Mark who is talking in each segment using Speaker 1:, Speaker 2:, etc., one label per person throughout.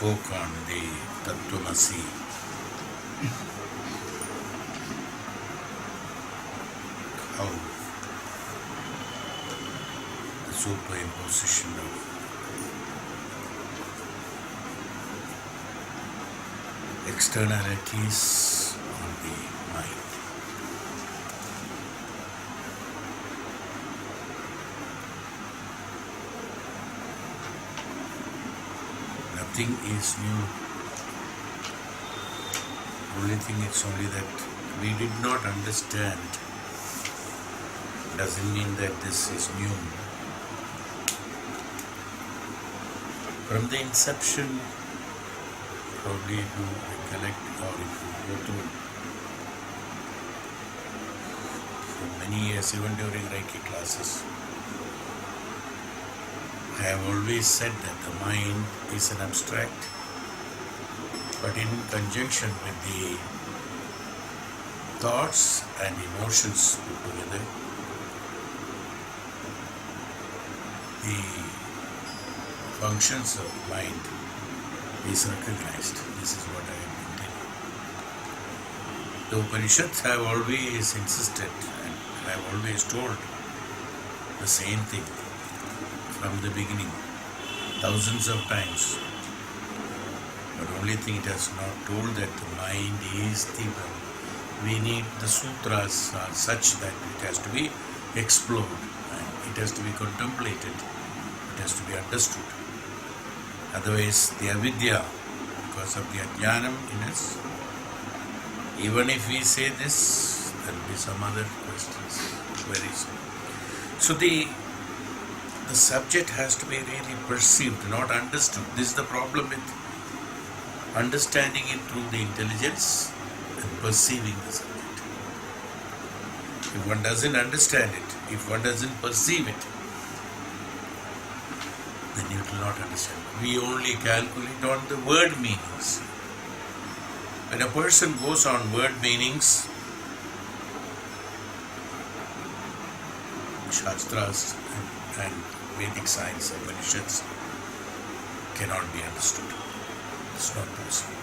Speaker 1: spoke on the Tat Twam Asi. How the superimposition of externalities on the mind. Nothing is new. Only thing is only that we did not understand. Doesn't mean that this is new. From the inception, probably if you recollect or if you go through for many years, even during Reiki classes, I have always said that the mind is an abstract, but in conjunction with the thoughts and emotions put together, the functions of mind is recognized. This is what I am intending. The Upanishads have always insisted and have always told the same thing from the beginning, thousands of times. But only thing it has not told that the mind is the one. We need the sutras are such that it has to be explored and it has to be contemplated, it has to be understood. Otherwise, the Avidya, because of the Dhyanam in us, even if we say this, there will be some other questions very soon. So the subject has to be really perceived, not understood. This is the problem with understanding it through the intelligence and perceiving the subject. If one doesn't understand it, if one doesn't perceive it, then you will not understand. We only calculate on the word meanings. When a person goes on word meanings, Shastras and Vedic science and Upanishads cannot be understood. It's not possible.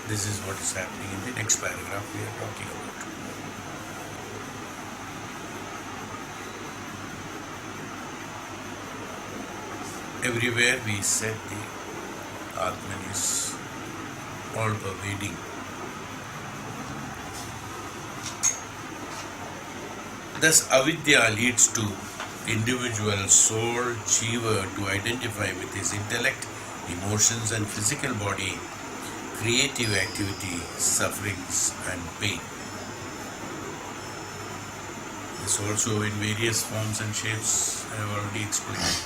Speaker 1: This is what is happening in the next paragraph we are talking about. Everywhere we said the Atman is all pervading. Thus, Avidya leads to individual soul, Jiva, to identify with his intellect, emotions and physical body, creative activity, sufferings and pain. This also in various forms and shapes I have already explained.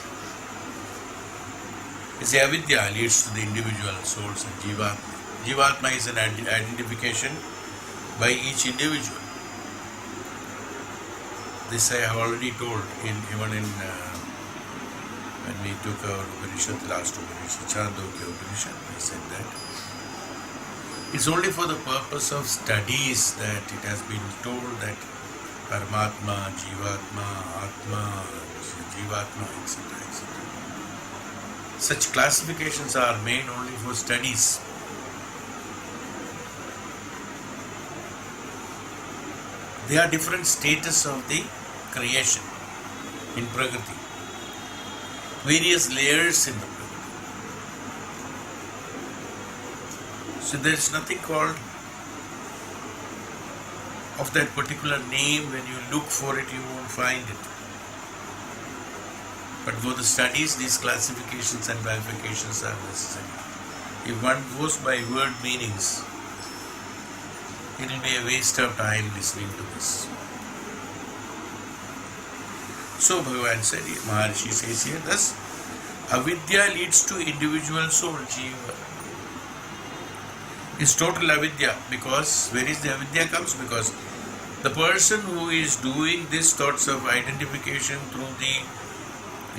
Speaker 1: The Avidya leads to the individual souls and Jiva. Jivatma is an identification by each individual. This I have already told even when we took our Upanishad, last Upanishad, Chandogya Upanishad, we said that. It's only for the purpose of studies that it has been told that Paramatma, Jivatma, Atma, Jivatma, etc. etc. Such classifications are made only for studies. They are different status of the creation in Prakriti. Various layers in the Prakriti. So there is nothing called of that particular name. When you look for it, you won't find it. But for the studies, these classifications and bifurcations are necessary. If one goes by word meanings, it will be a waste of time listening to this. So Bhagavan said, Maharshi says here, thus Avidya leads to individual soul, Jiva. It's total Avidya, because where is the Avidya comes? Because the person who is doing these thoughts of identification through the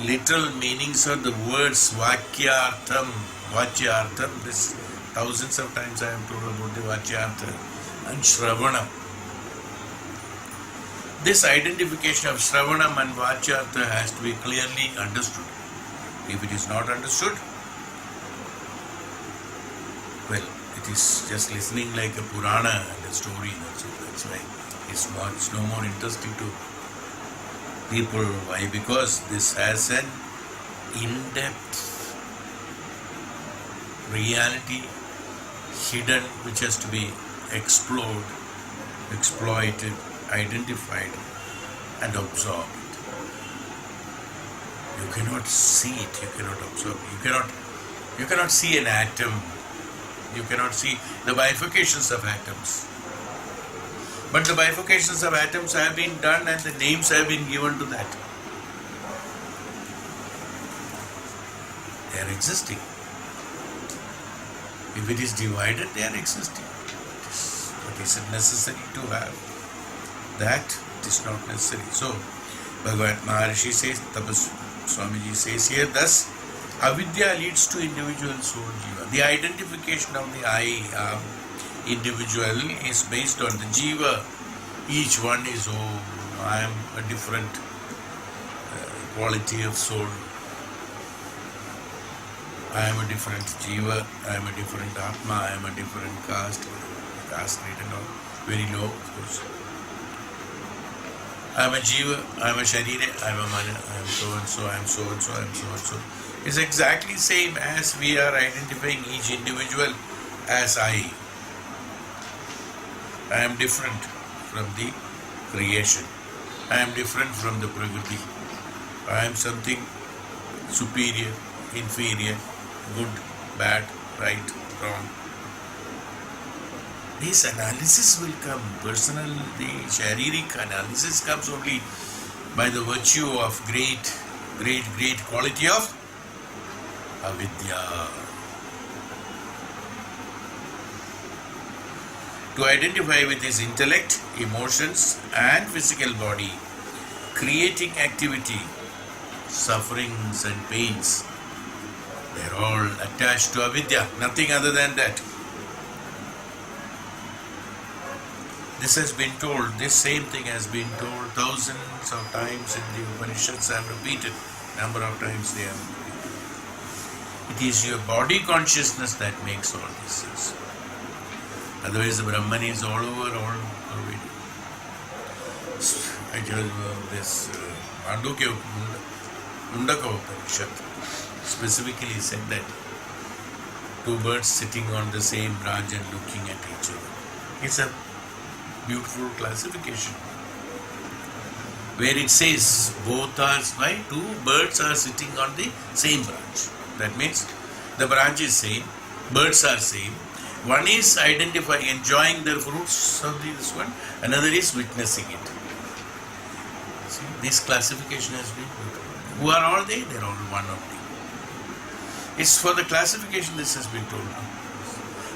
Speaker 1: literal meanings of the words Vakyartham, this thousands of times I have told about the Vakyartham and Shravanam. This identification of Shravanam and Vachyartha has to be clearly understood. If it is not understood, well, it is just listening like a Purana and a story. That's why it's no more interesting to people. Why? Because this has an in-depth reality hidden, which has to be explored, exploited, identified and absorbed. You cannot see it, you cannot observe it. You cannot see an atom. You cannot see the bifurcations of atoms. But the bifurcations of atoms have been done and the names have been given to that. They are existing. If it is divided, they are existing. But is it necessary to have that? It is not necessary. So, Bhagavan Maharishi says, Tapas Swamiji says here, thus, Avidya leads to individual soul Jiva. The identification of the I individual is based on the Jiva. Each one is, I am a different quality of soul. I am a different Jiva, I am a different Atma, I am a different caste rate and all, very low of course. I am a Jiva, I am a Sharire, I am a Mana, I am so and so, I am so and so, I am so and so. It's exactly same as we are identifying each individual as I. I am different from the creation. I am different from the Prakriti. I am something superior, inferior, good, bad, right, wrong. This analysis will come. The Sharirik analysis comes only by the virtue of great quality of Avidya. To identify with his intellect, emotions and physical body, creating activity, sufferings and pains, they are all attached to Avidya, nothing other than that. This has been told, this same thing has been told thousands of times in the Upanishads. Have repeated, number of times they have repeated. It is your body consciousness that makes all these things. Otherwise the Brahman is all over, all pervading. I tell you this Mandukya Mundaka Upanishad specifically said that two birds sitting on the same branch and looking at each other. It's a beautiful classification where it says both are, why? Two birds are sitting on the same branch. That means the branch is same, birds are same. One is identifying, enjoying the fruits of this one, another is witnessing it. See, this classification has been put. Who are all they? They are all one only. It's for the classification this has been told.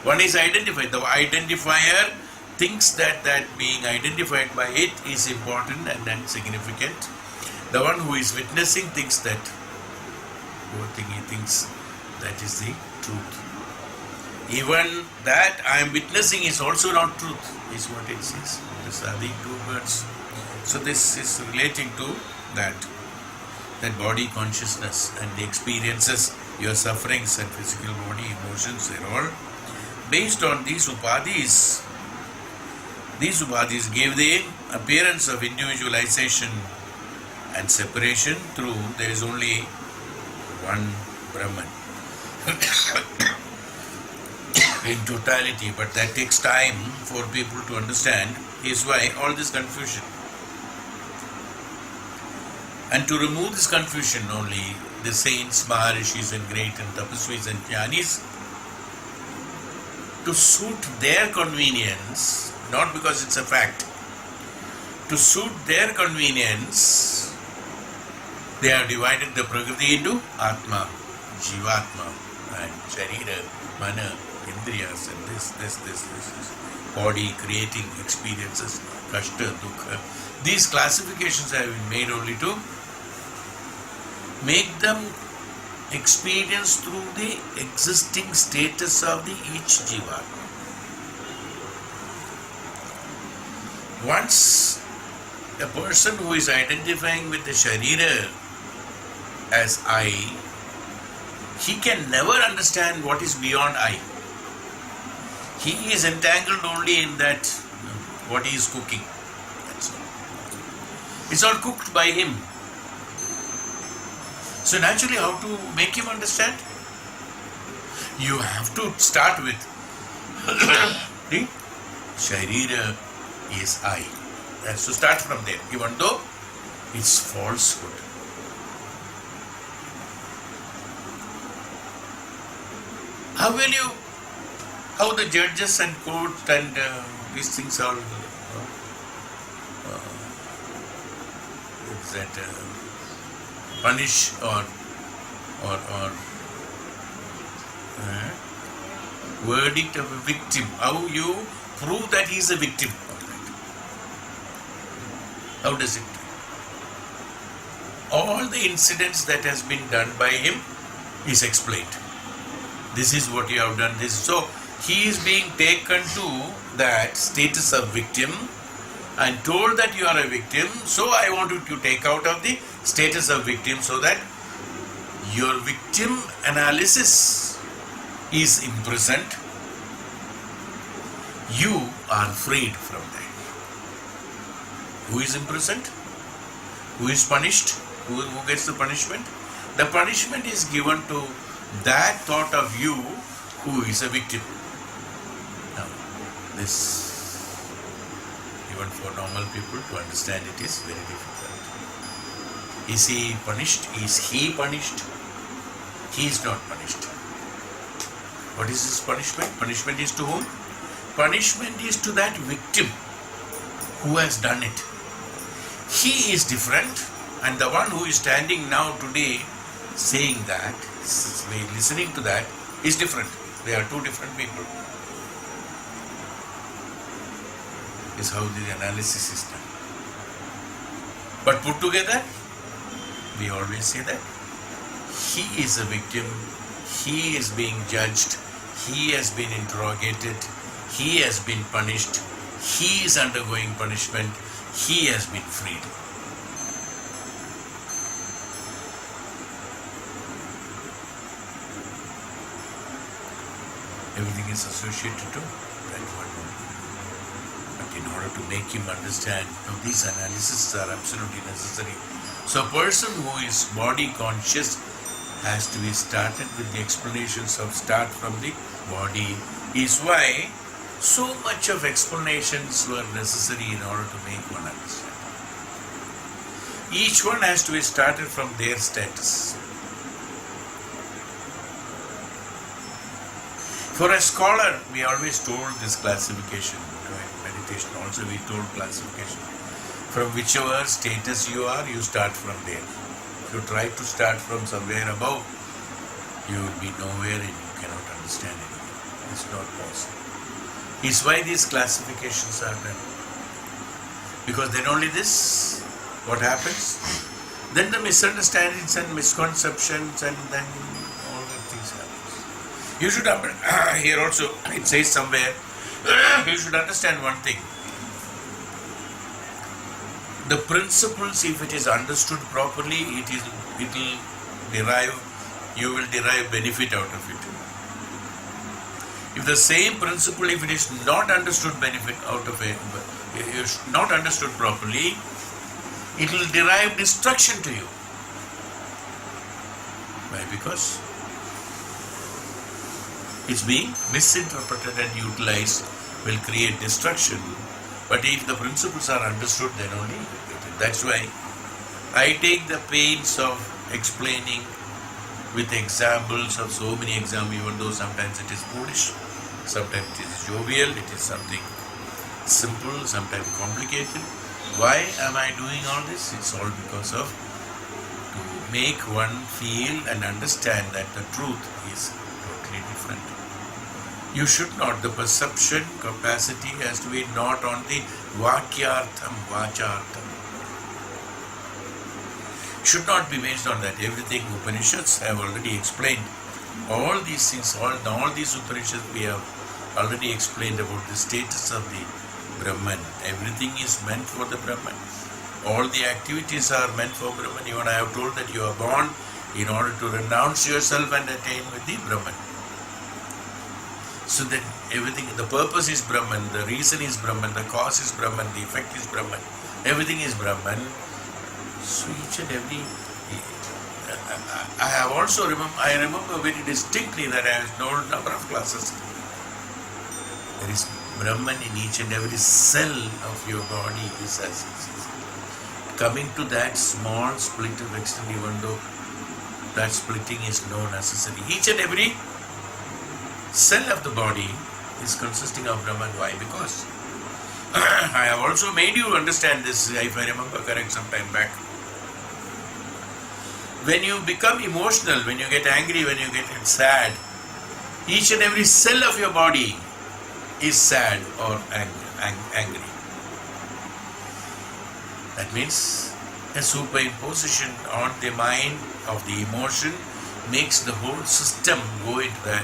Speaker 1: One is identified. The identifier thinks that being identified by it is important and significant. The one who is witnessing thinks that, he thinks that is the truth. Even that I am witnessing is also not truth, is what it says. These are the two words. So this is relating to that body consciousness and the experiences, your sufferings and physical body, emotions, they are all based on these upadhis. These upadhis give the appearance of individualization and separation through there is only one Brahman in totality, but that takes time for people to understand, is why all this confusion. And to remove this confusion only, the saints, Maharishis and great and Tapasvis and Jnanis, to suit their convenience, not because it's a fact, to suit their convenience, they have divided the Prakriti into Atma, Jivatma and Sharira, Mana, Indriyas and this. Body creating experiences, Kashta, Dukha. These classifications have been made only to make them experience through the existing status of the each Jivatma. Once A person who is identifying with the Sharira as I, he can never understand what is beyond I. He is entangled only in that, what he is cooking. That's all. It's all cooked by him. So naturally, how to make him understand? You have to start with the Sharira is I. That's to start from there, even though it's falsehood. How the judges and court and these things all punish or verdict of a victim. How you prove that he is a victim of that? How does it? All the incidents that has been done by him is explained. This is what you have done. This so he is being taken to that status of victim and told that you are a victim. So I want you to take out of the status of victim so that your victim analysis is imprisoned. You are freed from that. Who is imprisoned? Who is punished? Who gets the punishment? The punishment is given to that thought of you who is a victim. Now, this, even for normal people to understand it is very difficult. Is he punished? Is he punished? He is not punished. What is his punishment? Punishment is to whom? Punishment is to that victim who has done it. He is different, and the one who is standing now today saying that, listening to that, is different. They are two different people. Is how the analysis is done. But put together, we always say that he is a victim, he is being judged, he has been interrogated, he has been punished, he is undergoing punishment, he has been freed. Everything is associated to that one. But in order to make him understand, these analyses are absolutely necessary. So a person who is body conscious has to be started with the explanations of start from the body. Is why so much of explanations were necessary in order to make one understand. Each one has to be started from their status. For a scholar, we always told this classification. In meditation also we told classification. From whichever status you are, you start from there. If you try to start from somewhere above, you will be nowhere and you cannot understand anything. It's not possible. It's why these classifications are done. Because then only this, what happens? Then the misunderstandings and misconceptions and then all that things happen. You should, here also it says somewhere, you should understand one thing. The principles, if it is understood properly, you will derive benefit out of it. If the same principle, if it is not understood benefit out of it, not understood properly, it will derive destruction to you. Why? Because it's being misinterpreted and utilized will create destruction. But if the principles are understood, then only you get it. That's why I take the pains of explaining with examples of so many examples, even though sometimes it is foolish, sometimes it is jovial, it is something simple, sometimes complicated. Why am I doing all this? It's all because of to make one feel and understand that the truth is totally different. You should not, the perception capacity has to be not on the vakyartham, vachartham. Should not be based on that. Everything Upanishads have already explained. All these things, all these Upanishads we have already explained about the status of the Brahman. Everything is meant for the Brahman. all the activities are meant for Brahman. Even I have told that you are born in order to renounce yourself and attain with the Brahman. So that everything, the purpose is Brahman, the reason is Brahman, the cause is Brahman, the effect is Brahman, everything is Brahman. So each and every, I have also remember very distinctly that I have told number of classes. There is Brahman in each and every cell of your body is as coming to that small split of extent, even though that splitting is no necessary. Each and every cell of the body is consisting of Brahman. Why? Because I have also made you understand this, if I remember correct, some time back. When you become emotional, when you get angry, when you get sad, each and every cell of your body is sad or angry. That means a superimposition on the mind of the emotion makes the whole system go into that.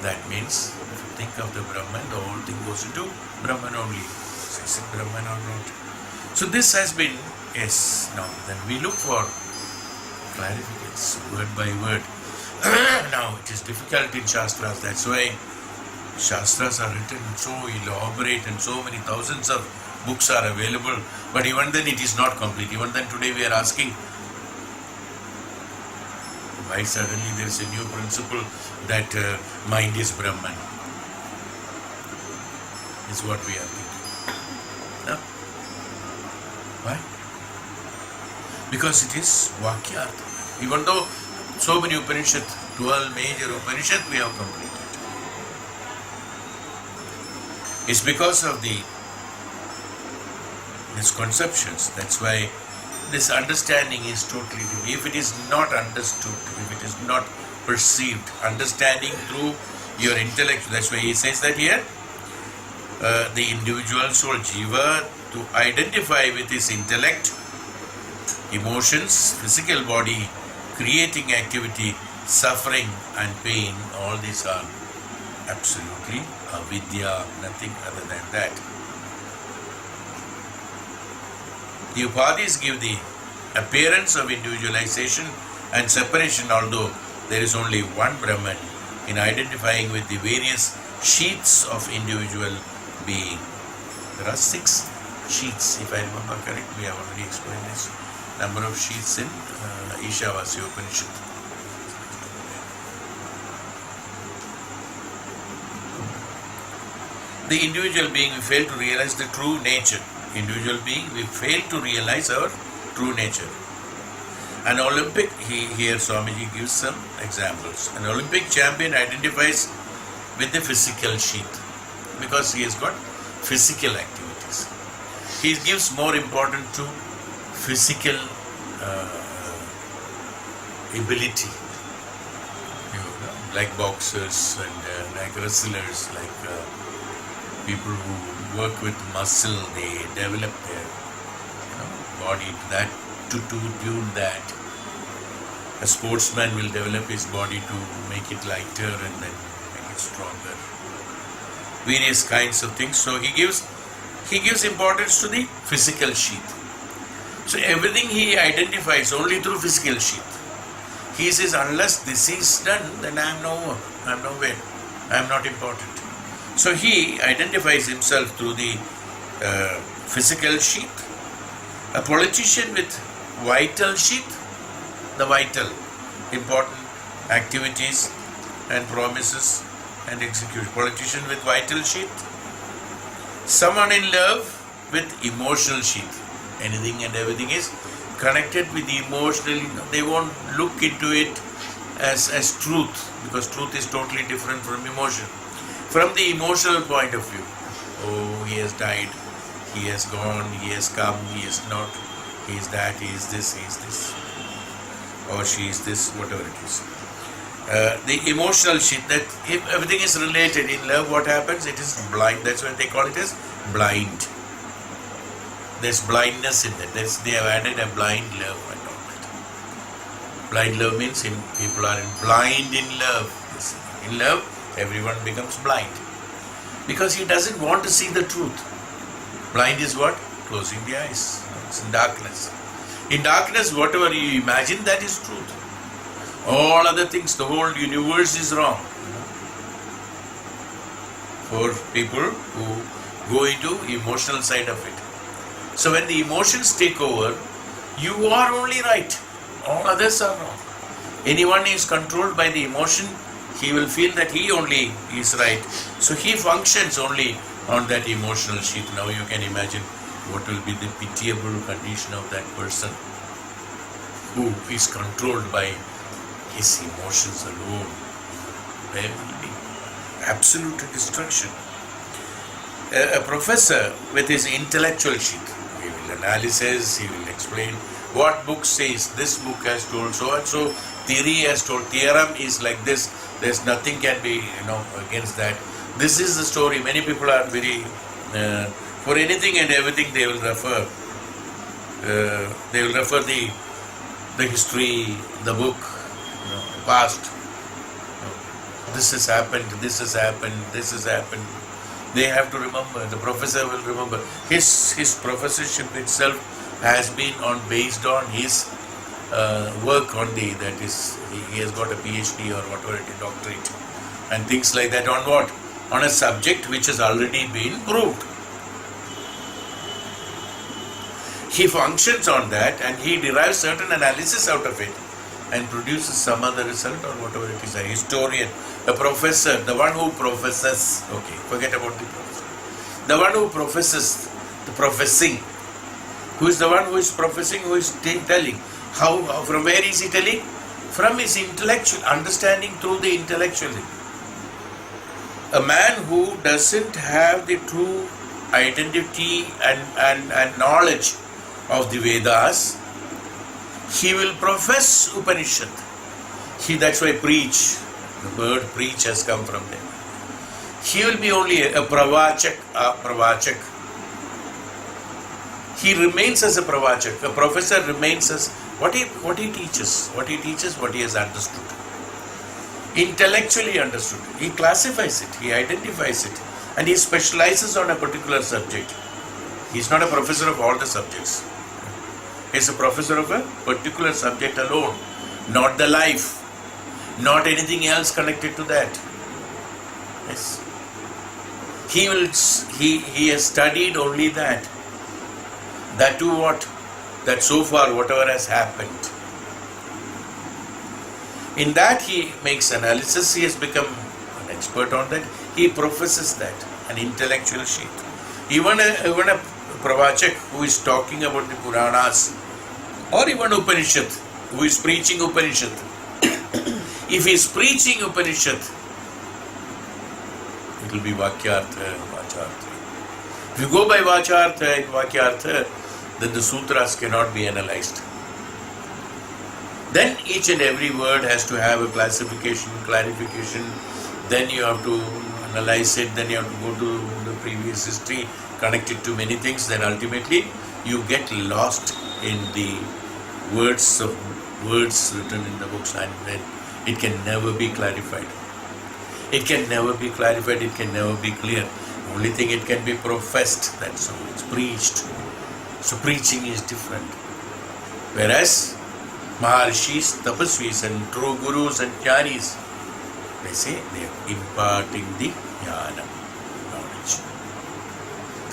Speaker 1: That means if you think of the Brahman, the whole thing goes into Brahman only. So is it Brahman or not? So this has been, yes, now then we look for clarifications word by word. Now it is difficult in Shastras, that's why Shastras are written so elaborate and so many thousands of books are available, but even then it is not complete. Even then today we are asking, why suddenly there is a new principle that mind is Brahman? Is what we are thinking. No? Why? Because it is Vakyartha. Even though so many Upanishad, 12 major Upanishad we have completed. It's because of the misconceptions. That's why this understanding is totally different. If it is not understood, if it is not perceived, understanding through your intellect, that's why he says that here, the individual soul, Jiva, to identify with his intellect, emotions, physical body, creating activity, suffering and pain, all these are absolutely Avidya, nothing other than that. The Upadhis give the appearance of individualization and separation, although there is only one Brahman, in identifying with the various sheaths of individual being. There are 6 sheaths, if I remember correct. We have already explained this. Number of sheaths in Ishavasya Upanishad. The individual being, we fail to realize the true nature. Individual being, we fail to realize our true nature. An Olympic, here Swamiji gives some examples. An Olympic champion identifies with the physical sheath because he has got physical activities. He gives more importance to physical ability. Like boxers and like wrestlers, like people who work with muscle, they develop their body to tune that. A sportsman will develop his body to make it lighter and then make it stronger. Various kinds of things. So he gives importance to the physical sheath. So everything he identifies only through physical sheath. He says, unless this is done, then I am nowhere. I am not important. So he identifies himself through the physical sheath. A politician with vital sheath, the vital, important activities and promises and execution. Politician with vital sheath. Someone in love with emotional sheath. Anything and everything is connected with the emotional. They won't look into it as truth, because truth is totally different from emotion. From the emotional point of view, oh, he has died, he has gone, he has come, he is not, he is that, he is this, or she is this, whatever it is. The emotional sheath, that if everything is related in love, what happens? It is blind. That's why they call it as blind. There's blindness in that. They have added a blind love and all that. Blind love means people are blind in love. In love, everyone becomes blind. Because he doesn't want to see the truth. Blind is what? Closing the eyes. It's in darkness. In darkness, whatever you imagine, that is truth. All other things, the whole universe is wrong. For people who go into emotional side of it. So when the emotions take over, you are only right. All others are wrong. Anyone is controlled by the emotion, he will feel that he only is right. So he functions only on that emotional sheet. Now you can imagine what will be the pitiable condition of that person who is controlled by his emotions alone. There will be absolute destruction. A professor with his intellectual sheet, he will analysis, he will explain what book says, this book has told so and so, theory has told, theorem is like this, there's nothing can be against that. This is the story. Many people are very for anything and everything they will refer. They will refer the history, the book, past. This has happened, this has happened, this has happened. They have to remember. The professor will remember. His professorship itself has been based on his work on he has got a PhD or whatever it is, doctorate and things like that. On what? On a subject which has already been proved. He functions on that and he derives certain analysis out of it and produces some other result or whatever it is. A historian, a professor, the one who professes, okay, forget about the professor. The one who professes, the professing. Who is the one who is professing, who is telling? How, from where is he telling? From his intellectual, understanding through the intellectual. A man who doesn't have the true identity and knowledge of the Vedas, he will profess Upanishad. That's why preach. The word preach has come from there. He will be only a pravachak. He remains as a pravachak. A professor remains as what he teaches, what he has understood. Intellectually understood. He classifies it, he identifies it, and he specializes on a particular subject. He is not a professor of all the subjects. He is a professor of a particular subject alone, not the life, not anything else connected to that. Yes. He has studied only that. That too what? That so far whatever has happened. In that he makes analysis, he has become an expert on that. He professes that, an intellectual sheet. Even a pravachak who is talking about the Puranas, or even Upanishad, who is preaching Upanishad. If he is preaching Upanishad, it will be Vakyartha, Vachartha. If you go by Vachartha and Vakyartha, then the sutras cannot be analyzed. Then each and every word has to have a classification, clarification. Then you have to analyze it. Then you have to go to the previous history, connect it to many things. Then ultimately you get lost in the words written in the books, and then it can never be clarified. It can never be clarified. It can never be clear. Only thing it can be professed. That's all. It's preached. So preaching is different. Whereas Maharshis, Tapasvis and true Gurus and Jnanis, they say they are imparting the Jnanam, knowledge.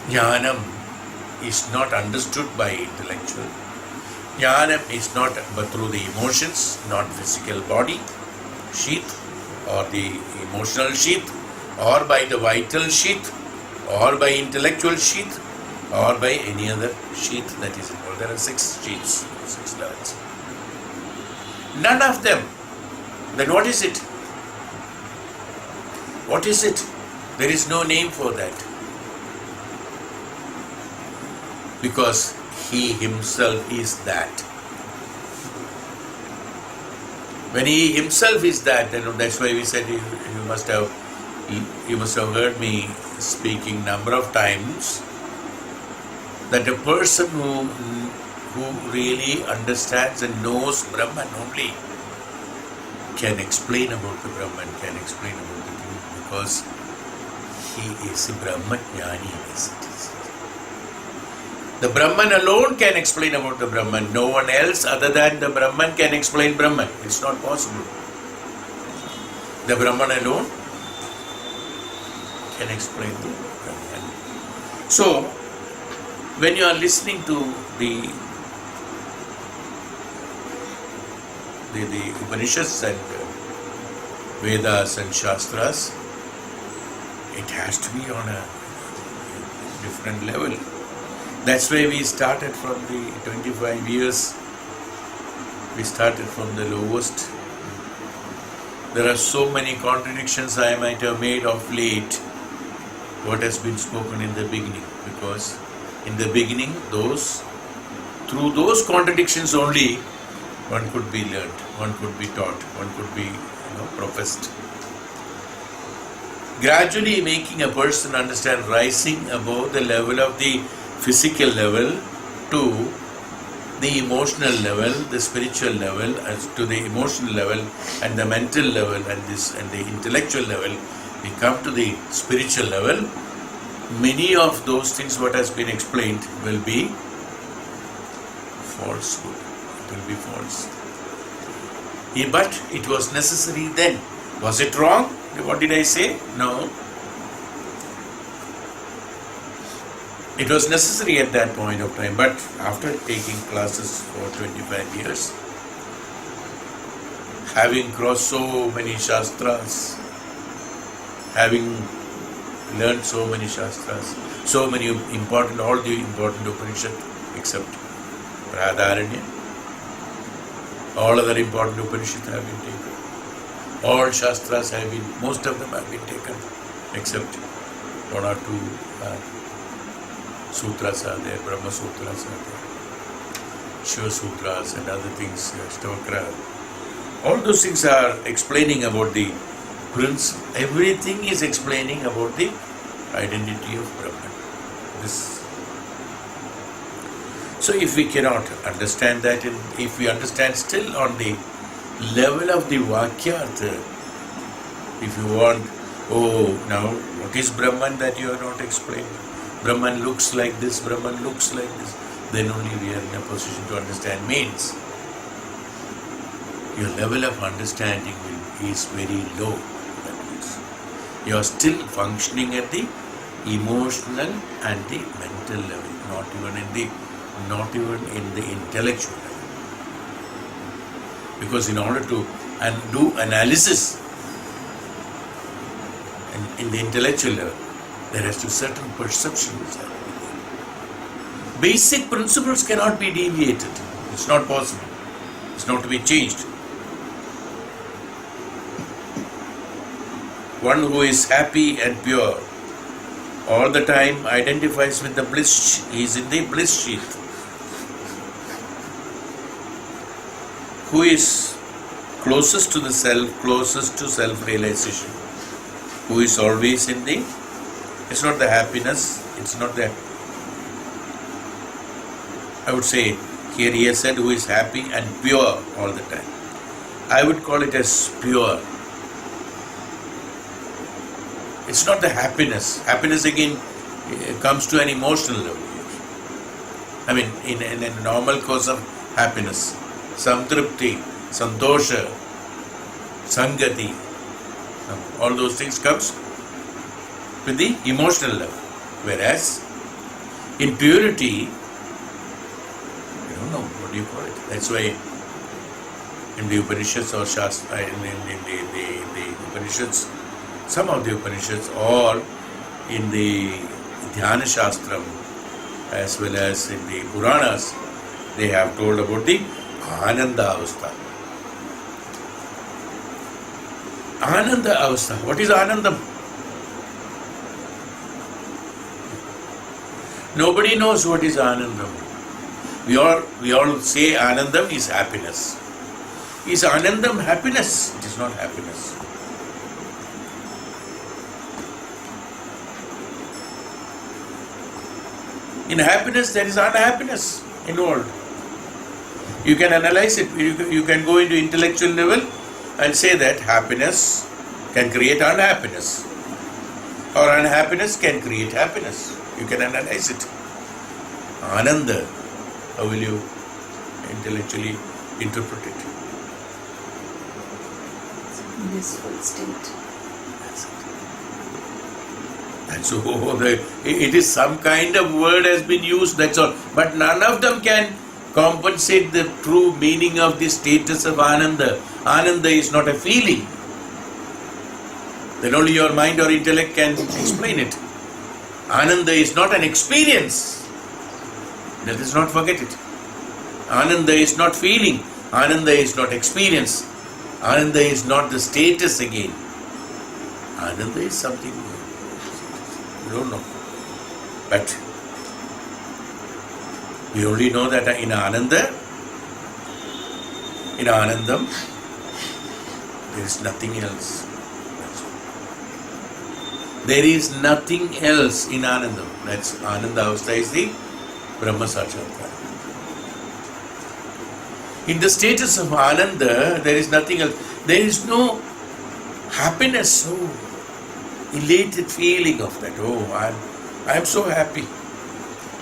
Speaker 1: Jnanam is not understood by intellectual. Jnanam is not but through the emotions, not physical body, sheath, or the emotional sheath, or by the vital sheath, or by intellectual sheath, or by any other sheath that is involved. There are 6 sheaths, 6 levels. None of them. Then what is it? What is it? There is no name for that. Because he himself is that. When he himself is that, then that's why we said you must have heard me speaking number of times that a person who really understands and knows Brahman only can explain about the Brahman, can explain about the truth, because he is a Brahmajnani. The Brahman alone can explain about the Brahman. No one else other than the Brahman can explain Brahman. It's not possible. The Brahman alone can explain the Brahman. So, when you are listening to the Upanishads and Vedas and Shastras, it has to be on a different level. That's why we started from the 25 years. We started from the lowest. There are so many contradictions I might have made of late. What has been spoken in the beginning, because in the beginning, through those contradictions only, one could be learnt, one could be taught, one could be professed. Gradually making a person understand, rising above the level of the physical level to the emotional level, the spiritual level, to the emotional level and the mental level and the intellectual level, we come to the spiritual level. Many of those things what has been explained will be falsehood. It will be false. But it was necessary then. Was it wrong? What did I say? No. It was necessary at that point of time, but after taking classes for 25 years, having crossed so many Shastras, having learned so many Shastras, so many important, all the important Upanishads except Pradaharanya, all other important Upanishads have been taken. All Shastras have been, most of them have been taken except one or two Sutras are there, Brahma Sutras are there, Shiva Sutras and other things, Stavakra. All those things are explaining about the principle. Everything is explaining about the identity of Brahman. So if we cannot understand that, and if we understand still on the level of the Vakyartha, if you want, now what is Brahman that you are not explaining? Brahman looks like this, Brahman looks like this. Then only we are in a position to understand means. Your level of understanding is very low. That means you are still functioning at the emotional and the mental level, not even in the intellectual level. Because in order to do analysis in the intellectual level, there has to be certain perceptions. Basic principles cannot be deviated. It's not possible. It's not to be changed. One who is happy and pure all the time identifies with the bliss. He is in the bliss sheath. Who is closest to the self, closest to self-realization, who is always in the, it's not the happiness, it's not the, I would say, here he has said who is happy and pure all the time. I would call it as pure. It's not the happiness. Happiness again comes to an emotional level. I mean, in a normal course of happiness, samtripti, santosha, sangati, all those things comes with the emotional level. Whereas in purity, I don't know, what do you call it? That's why in the Upanishads or Shastra, in the Upanishads, some of the Upanishads, or in the Dhyana Shastram, as well as in the Puranas, they have told about the Ananda Avastha. Ananda Avastha. What is Anandam? Nobody knows what is Anandam. We all say Anandam is happiness. Is Anandam happiness? It is not happiness. In happiness, there is unhappiness involved. You can analyze it. You can go into intellectual level and say that happiness can create unhappiness, or unhappiness can create happiness. You can analyze it. Ananda, how will you intellectually interpret it?
Speaker 2: Blissful state.
Speaker 1: That's all. It is some kind of word has been used, that's all. But none of them can compensate the true meaning of the status of Ananda. Ananda is not a feeling. Then only your mind or intellect can explain it. Ananda is not an experience. Let us not forget it. Ananda is not feeling. Ananda is not experience. Ananda is not the status again. Ananda is something you don't know. But we only know that in Ananda, in Anandam, there is nothing else. There is nothing else in Anandam. That's Ananda Avastha is the Brahma Sakshatkara. In the status of Ananda, there is nothing else. There is no happiness, so elated feeling of that. Oh, I am so happy.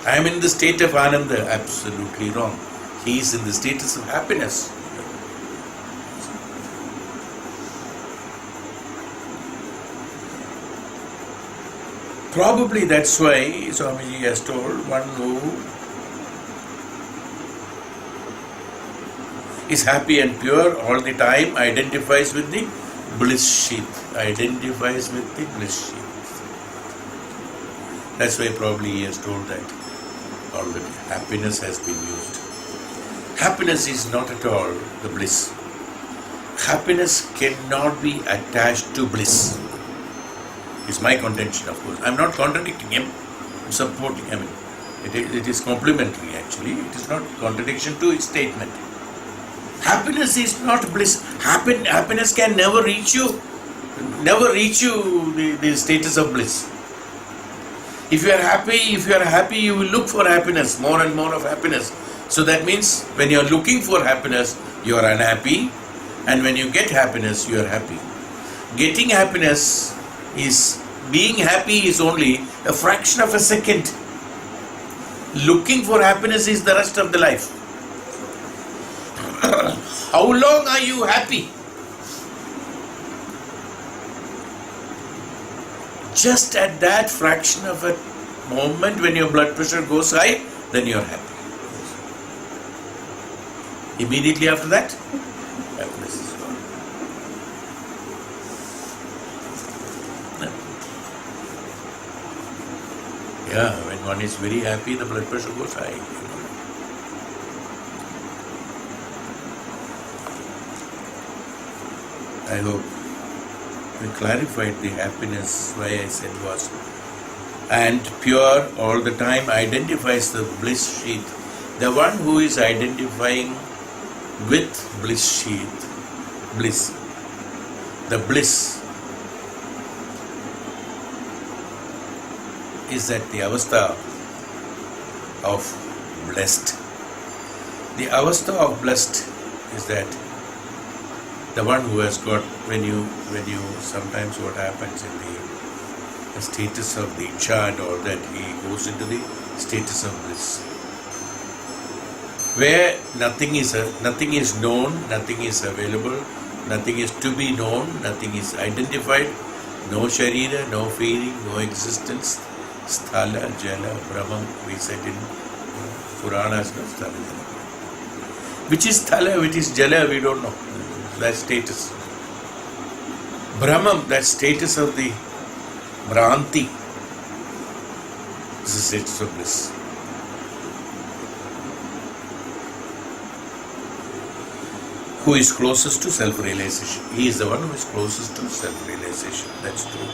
Speaker 1: I am in the state of Ananda. Absolutely wrong. He is in the status of happiness. Probably that's why Swamiji has told one who is happy and pure all the time identifies with the bliss sheath. Identifies with the bliss sheath. That's why probably he has told that already. Happiness has been used. Happiness is not at all the bliss. Happiness cannot be attached to bliss. Is my contention, of course. I am not contradicting him. I am supporting him. It is complementary actually. It is not contradiction to his statement. Happiness is not bliss. Happiness can never reach you. Never reach you the status of bliss. If you are happy, you will look for happiness, more and more of happiness. So that means when you are looking for happiness, you are unhappy, and when you get happiness, you are happy. Getting happiness is, being happy is only a fraction of a second. Looking for happiness is the rest of the life. How long are you happy? Just at that fraction of a moment when your blood pressure goes high, then you are happy. Immediately after that, happiness is gone. Yeah, when one is very happy, the blood pressure goes high. I hope we clarified the happiness. Why I said was, and pure all the time identifies the bliss sheath. The one who is identifying with bliss sheath, bliss, the bliss is at the avastha of blessed. The avastha of blessed is that the one who has got, when you sometimes what happens in the status of the icha and all that, he goes into the status of bliss, where nothing is known, nothing is available, nothing is to be known, nothing is identified, no sharira, no feeling, no existence. Sthala, Jala, Brahman, we said in Puranas, no Sthala, Jala. Which is Sthala, which is Jala, we don't know. That status. Brahman, that status of the Bhranti, is the status of bliss. Who is closest to self-realization? He is the one who is closest to self-realization. That's true.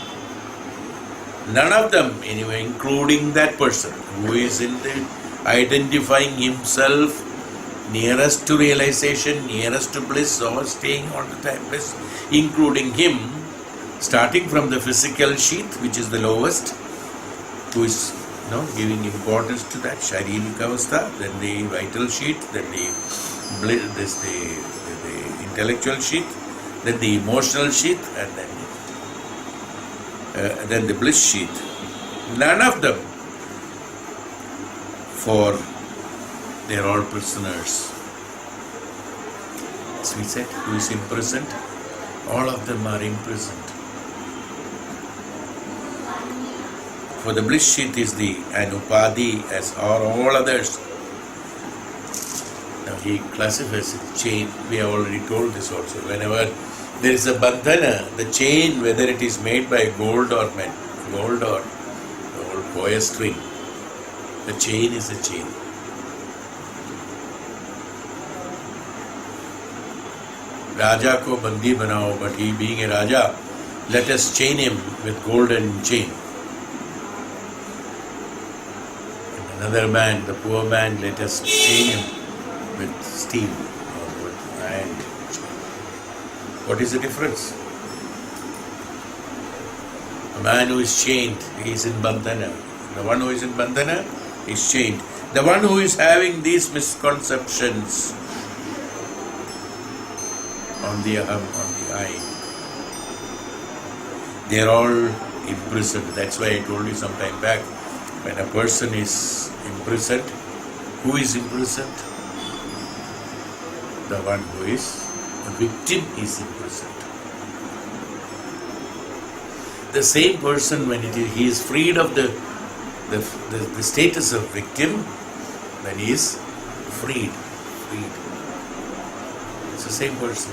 Speaker 1: None of them, anyway, including that person who is in the identifying himself nearest to realization, nearest to bliss, or staying all the time bliss, including him, starting from the physical sheath, which is the lowest, who is giving importance to that sharirika avastha, then the vital sheath, then the intellectual sheath, then the emotional sheath, and then the bliss sheath. None of them for They are all prisoners. As we said, who is imprisoned? All of them are imprisoned. For the bliss sheath is an upadhi as are all others. Now he classifies it chain. We have already told this also. Whenever there is a bandhana, the chain, whether it is made by gold or the old boya string, the chain is a chain. Raja ko bandi banao, but he being a Raja, let us chain him with golden chain. And another man, the poor man, let us chain him with steel or with iron. What is the difference? A man who is chained, he is in bandhana. The one who is in bandhana is chained. The one who is having these misconceptions on the aham, on the I, they are all imprisoned. That's why I told you some time back, when a person is imprisoned, who is imprisoned? The one who is a victim is imprisoned. The same person, when he is freed of the status of victim, then he is freed. It's the same person.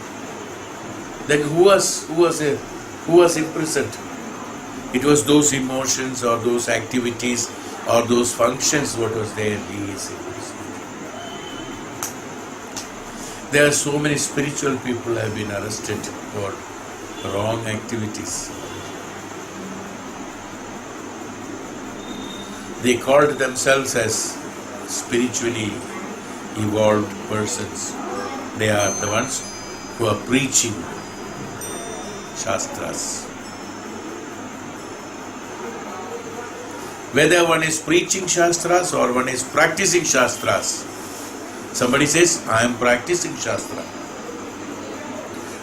Speaker 1: Then who was imprisoned? It was those emotions or those activities or those functions what was there. He is imprisoned. There are so many spiritual people have been arrested for wrong activities. They called themselves as spiritually evolved persons. They are the ones who are preaching Shastras. Whether one is preaching Shastras or one is practicing Shastras, somebody says, I am practicing Shastra.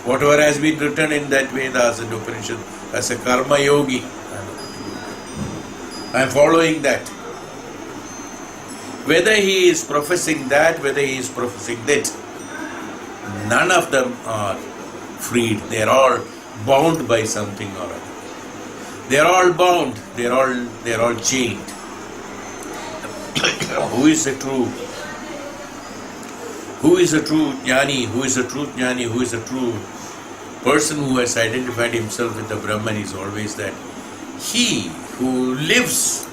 Speaker 1: Whatever has been written in that Vedas and Upanishad as a karma yogi, I am following that. Whether he is professing that, whether he is professing that, none of them are freed. They are all bound by something or other. They are all bound. They are all chained. Who is the true? Who is a true jnani? Who is a true jnani? Who is a true person who has identified himself with the Brahman is always that he who lives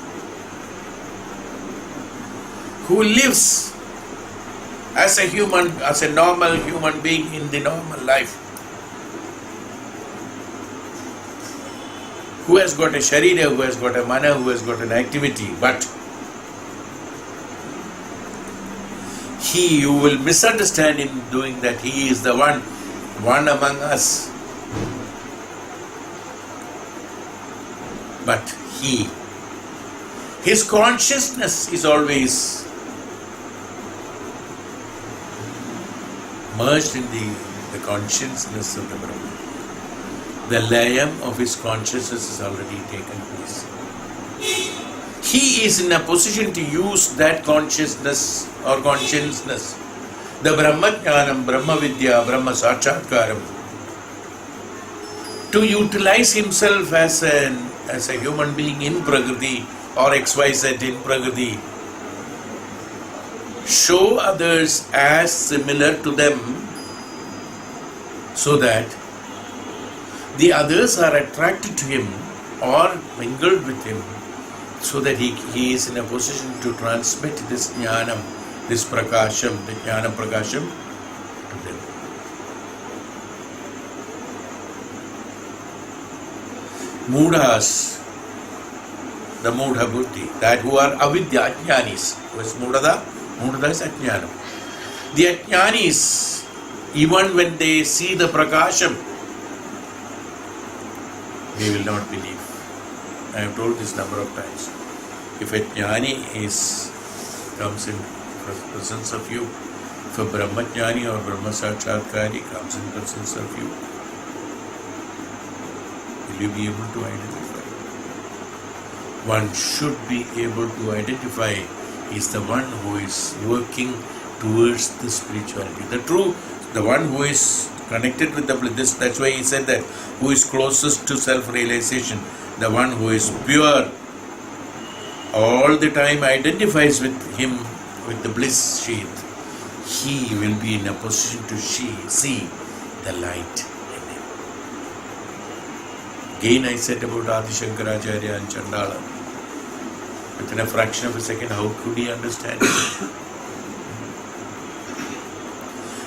Speaker 1: as a human, as a normal human being in the normal life, who has got a sharira, who has got a mana, who has got an activity, but you will misunderstand in doing that he is the one among us. But his consciousness is always merged in the consciousness of the Brahman. The layam of his consciousness is already taken place. He is in a position to use that consciousness or consciousness, the Brahma Jnanam, Brahma Vidya, Brahma Sakshatkaram, to utilize himself as a human being in Prakriti or XYZ in Prakriti, show others as similar to them so that the others are attracted to him or mingled with him, so that he is in a position to transmit this jnanam, this prakasham, the jnana prakasham to them. Mudhas, the mudha buddhi, that who are avidya, ajnanis. Who is mudhada? Mudhada is ajnana. The ajnanis, even when they see the prakasham, they will not believe. I have told this number of times. If a jnani comes in presence of you, if a Brahma jnani or Brahma Sakshatkari comes in presence of you, will you be able to identify? One should be able to identify is the one who is working towards the spirituality. The one who is connected with the bliss. That's why he said that, who is closest to self-realization, the one who is pure, all the time identifies with him, with the bliss sheath. He will be in a position to see the light in him. Again I said about Adi Shankaracharya and Chandala. Within a fraction of a second, how could he understand it?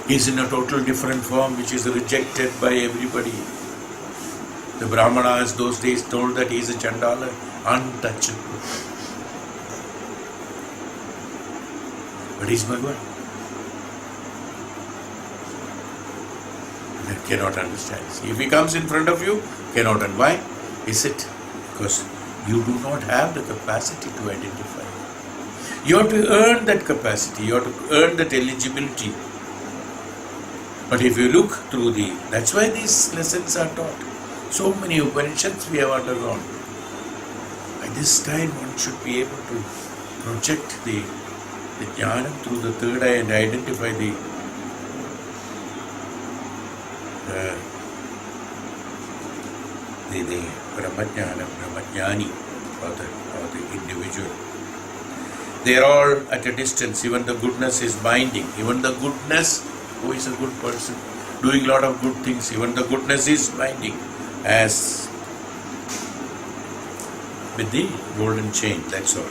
Speaker 1: He is in a total different form which is rejected by everybody. The Brahmanas those days told that he is a Chandala, untouchable. But he is Bhagavan. They cannot understand. If he comes in front of you, cannot. And why is it? Because you do not have the capacity to identify. You have to earn that capacity. You have to earn that eligibility. But if you look through that's why these lessons are taught. So many Upanishads we have undergone. By this time one should be able to project the jnana through the third eye and identify the Brahmajnani or the individual. They are all at a distance. Even the goodness is binding. Even the goodness, who is a good person, doing a lot of good things, even the goodness is binding as with the golden chain, that's all.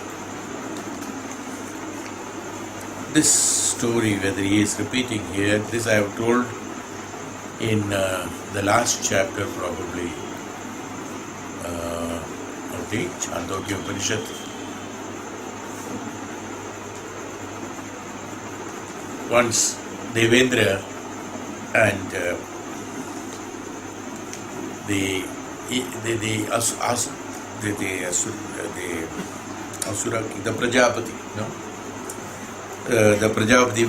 Speaker 1: This story, whether he is repeating here, this I have told in the last chapter probably of the Chandogya Upanishad. Once Devendra and the Prajapati, no? The Prajapati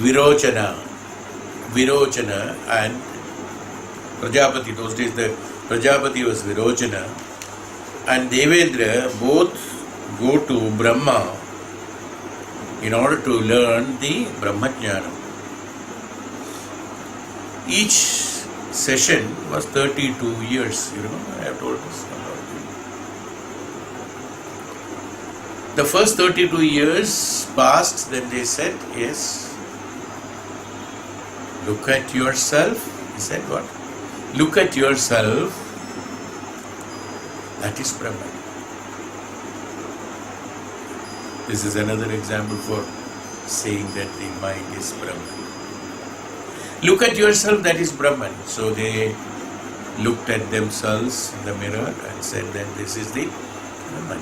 Speaker 1: Virochana and Prajapati, those days the Prajapati was Virochana, and Devendra both go to Brahma in order to learn the Brahmajnana. Each session was 32 years, you remember, I have told this. The first 32 years passed, then they said, yes, look at yourself. He said what? Look at yourself, that is Brahman. This is another example for saying that the mind is Brahman. Look at yourself, that is Brahman. So they looked at themselves in the mirror and said that this is the Brahman.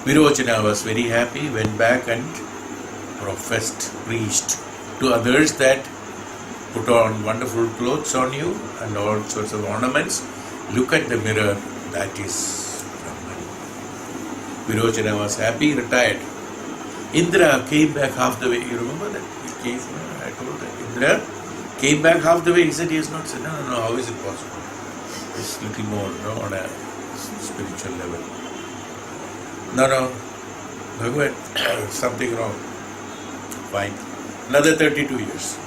Speaker 1: Virochana was very happy, went back and preached to others that put on wonderful clothes on you and all sorts of ornaments. Look at the mirror, that is Brahman. Virochana was happy, retired. Indra came back half the way. You remember that case? I told that. Indra came back half the way. He said he has not said, no, how is it possible? It's little more, on a spiritual level. No, Bhagavan, something wrong. Fine. Another 32 years.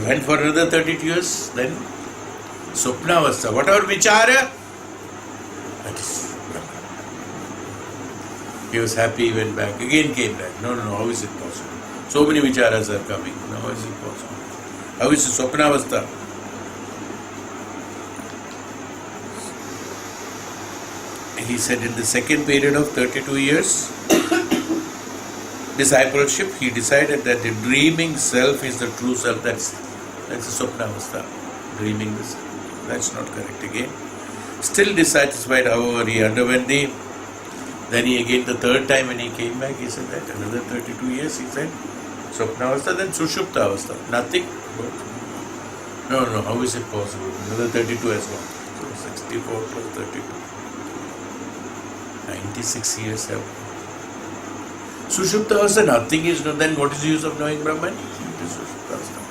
Speaker 1: Went for another 32 years, then Swapnavastha. Whatever vichara, that is Brahman. He was happy, went back, again came back. No, how is it possible? So many vicharas are coming. No, how is it possible? How is it Swapnavastha? He said in the second period of 32 years, discipleship, he decided that the dreaming self is the true self. That's the Swapnavastha. Dreaming this. That's not correct again. Still dissatisfied, however, he underwent then he again, the third time when he came back, he said that another 32 years, he said, Swapnavastha, then Sushuptavastha. Nothing. No, how is it possible? Another 32 has gone. So 64 plus 32. 96 years have gone. Sushuptavastha, nothing is known. Then what is the use of knowing Brahman? It is Sushuptavastha.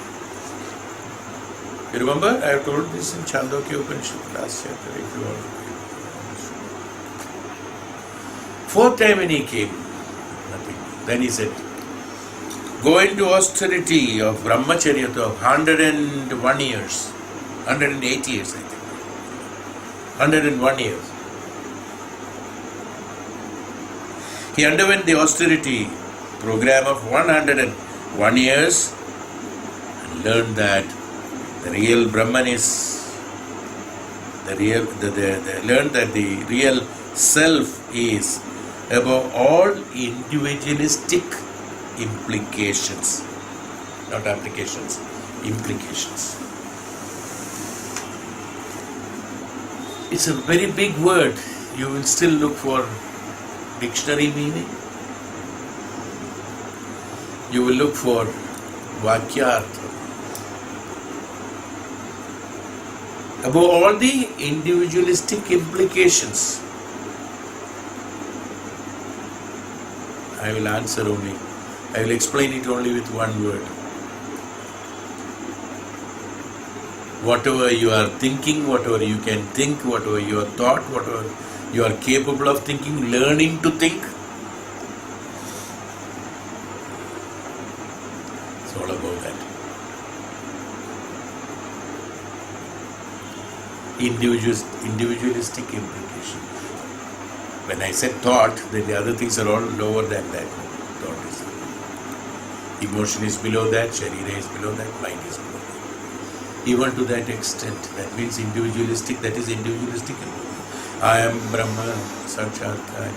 Speaker 1: You remember? I have told this in Chandogya Upanishad last chapter, if you want to read. Fourth time when he came, nothing. Then he said, go into austerity of brahmacharya of 101 years, 108 years I think, 101 years. He underwent the austerity program of 101 years and learned that the real Brahman is learned that the real self is above all individualistic implications, not applications, implications. It's a very big word. You will still look for dictionary meaning. You will look for vakyartha. Above all the individualistic implications. I will answer only. I will explain it only with one word. Whatever you are thinking, whatever you can think, whatever you are thought, whatever you are capable of thinking, learning to think. It's all about that. Individualistic implication. When I said thought, then the other things are all lower than that. Thought is emotion is below that, sharira is below that, mind is below that. Even to that extent, that means individualistic, that is individualistic. I am Brahma, Sakshatkari.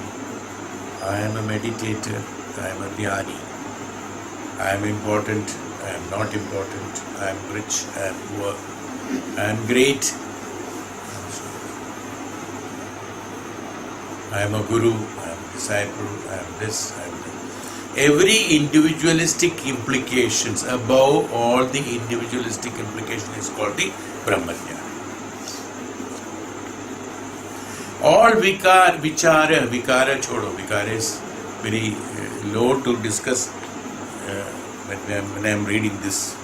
Speaker 1: I am a meditator, I am a dhyani. I am important, I am not important, I am rich, I am poor, I am great. I am a guru, I am a disciple, I am this, I am that. Every individualistic implications, above all the individualistic implication is called the Brahmajnana. All vikara chodo. Vikara is very low to discuss when I am reading this.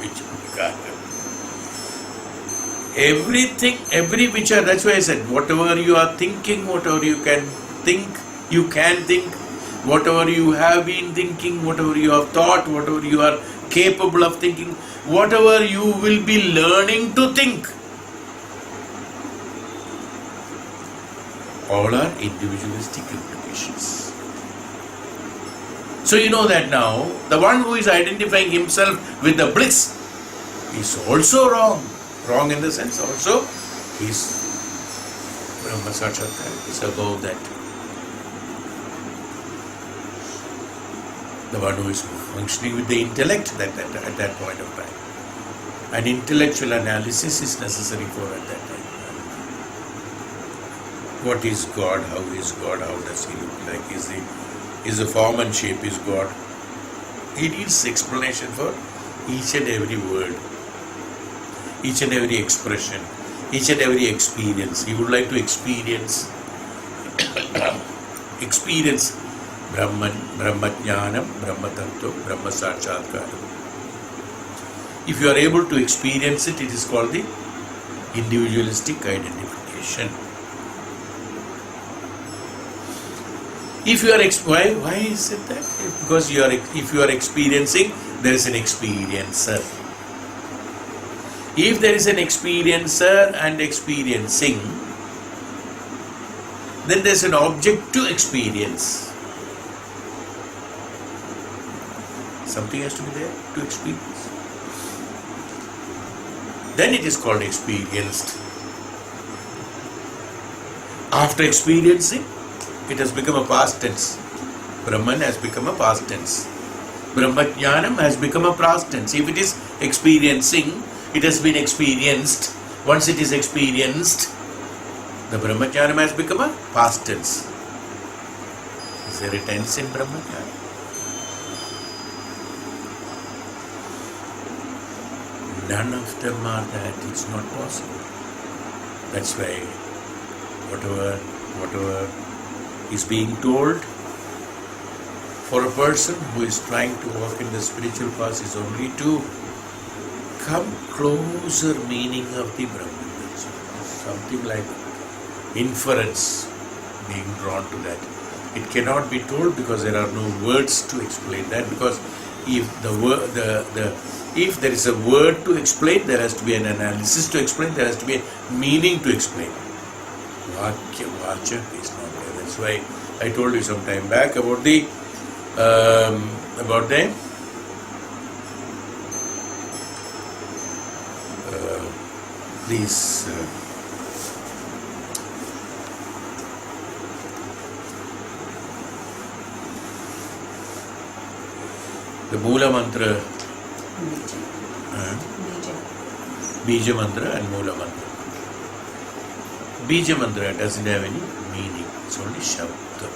Speaker 1: Which vikara? Everything, every vichara, that's why I said, whatever you are thinking, whatever you can think, whatever you have been thinking, whatever you have thought, whatever you are capable of thinking, whatever you will be learning to think, all are individualistic implications. So you know that now, the one who is identifying himself with the bliss is also wrong. Wrong in the sense also, is Brahma Sakshatkar is above that. The one who is functioning with the intellect at that point of time. An intellectual analysis is necessary for at that time. What is God? How is God? How does he look like? Is the form and shape is God? He needs explanation for each and every word, each and every expression, each and every experience. He would like to experience Brahman, Brahmajnanam, Brahma Tattva, Brahma Sakshatkaram. If you are able to experience it, it is called the individualistic identification. If you are why is it that? Because if you are experiencing, there is an experiencer. If there is an experiencer and experiencing, then there is an object to experience. Something has to be there to experience. Then it is called experienced. After experiencing, it has become a past tense. Brahman has become a past tense. Brahmajnanam has become a past tense. If it is experiencing, it has been experienced. Once it is experienced, the Brahmajnanam has become a past tense. Is there a tense in Brahmajnanam? None of them are that. It's not possible. That's why whatever is being told for a person who is trying to walk in the spiritual path is only to come closer meaning of the Brahman. Something like inference being drawn to that. It cannot be told because there are no words to explain that. Because if if there is a word to explain, there has to be an analysis to explain, there has to be a meaning to explain. Vacha is not there. That's why I told you some time back about the these the Moola Mantra, Bija Mantra and Moola Mantra. Bija Mantra doesn't have any meaning, it's only Shabda.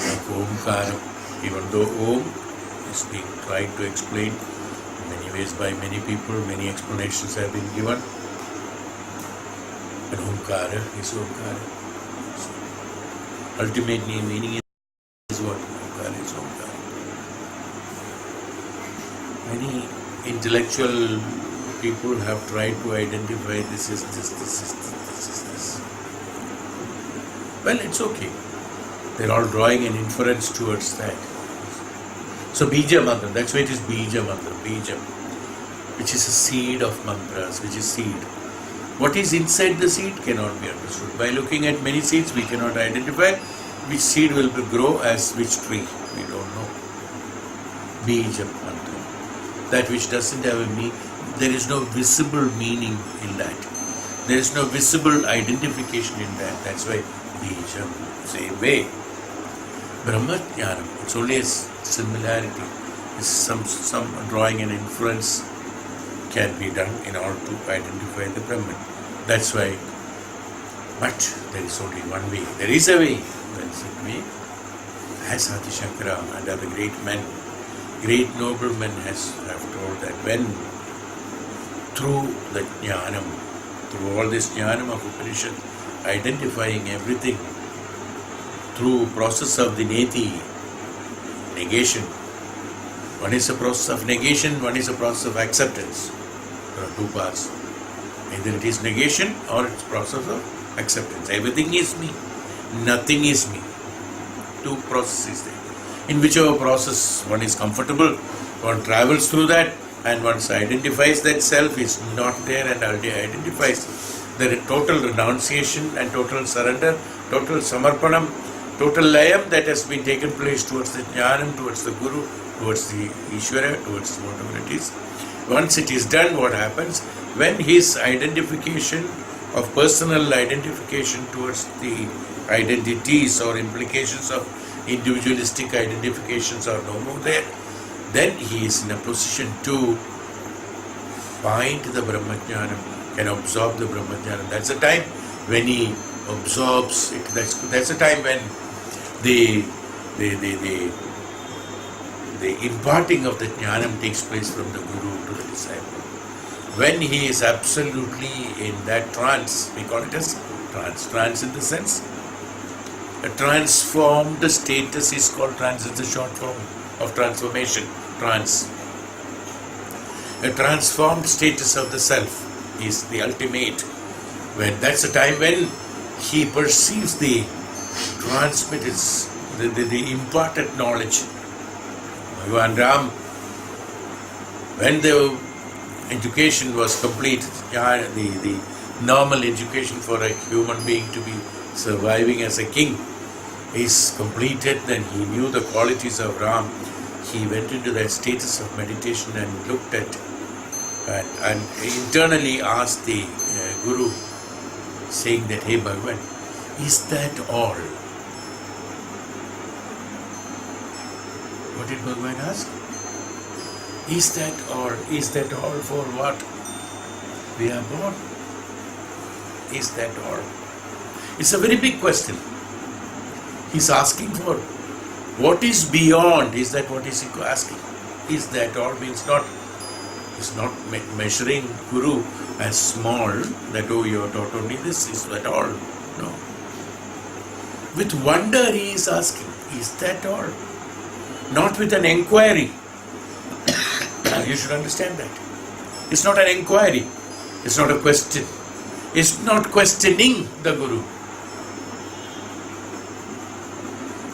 Speaker 1: Like Omkaram, even though Om is being tried to explain in many ways by many people, many explanations have been given. But Omkara is Omkara. Ultimate meaning is what? Omkara is Omkara. Many intellectual people have tried to identify this is this. Well, it's okay. They're all drawing an inference towards that. So Bija Mantra, that's why it is Bija Mantra, Bija, which is a seed of mantras, which is seed. What is inside the seed cannot be understood. By looking at many seeds, we cannot identify which seed will grow as which tree. We don't know. Bija Mantra. That which doesn't have a meaning, there is no visible meaning in that. There is no visible identification in that. That's why Bija, same way. Brahma Jnanam, it's only a similarity. It's some drawing an inference can be done in order to identify the Brahman. That's why, but there is only one way. There is a way. There is a way. As Adi Shankara and other great men, great noblemen have told that when through the Jnanam, through all this Jnanam of Upanishad, identifying everything, through process of the neti, negation. One is a process of negation, one is a process of acceptance. There are two parts. Either it is negation or it's process of acceptance. Everything is me, nothing is me. Two processes there. In whichever process one is comfortable, one travels through that, and once identifies that self is not there and already identifies the total renunciation and total surrender, total samarpanam, total layam that has been taken place towards the Jnanam, towards the Guru, towards the Ishvara, towards whatever it is. Once it is done, what happens? When his identification of personal identification towards the identities or implications of individualistic identifications are no more there, then he is in a position to find the Brahmajnanam, can absorb the Brahmajnanam. That's the time when he absorbs it. That's the time when the imparting of the Jnanam takes place from the Guru to the disciple. When he is absolutely in that trance, we call it as trance. Trance in the sense, a transformed status is called trance. It's a short form of transformation, trance. A transformed status of the self is the ultimate. When that's the time when he perceives the transmitted, the imparted knowledge. Bhagavan Ram, when the education was complete, the normal education for a human being to be surviving as a king is completed, then he knew the qualities of Ram. He went into that status of meditation and looked at and internally asked the Guru, saying that, hey Bhagavan, is that all? What did Bhagavan ask? Is that all? Is that all for what we are born? Is that all? It's a very big question. He's asking for what is beyond. Is that what is he asking? Is that all? Means not. He's not measuring Guru as small, that oh, you are taught only this, is that all? No. With wonder he is asking, is that all? Not with an enquiry. You should understand that. It's not an enquiry. It's not a question. It's not questioning the Guru.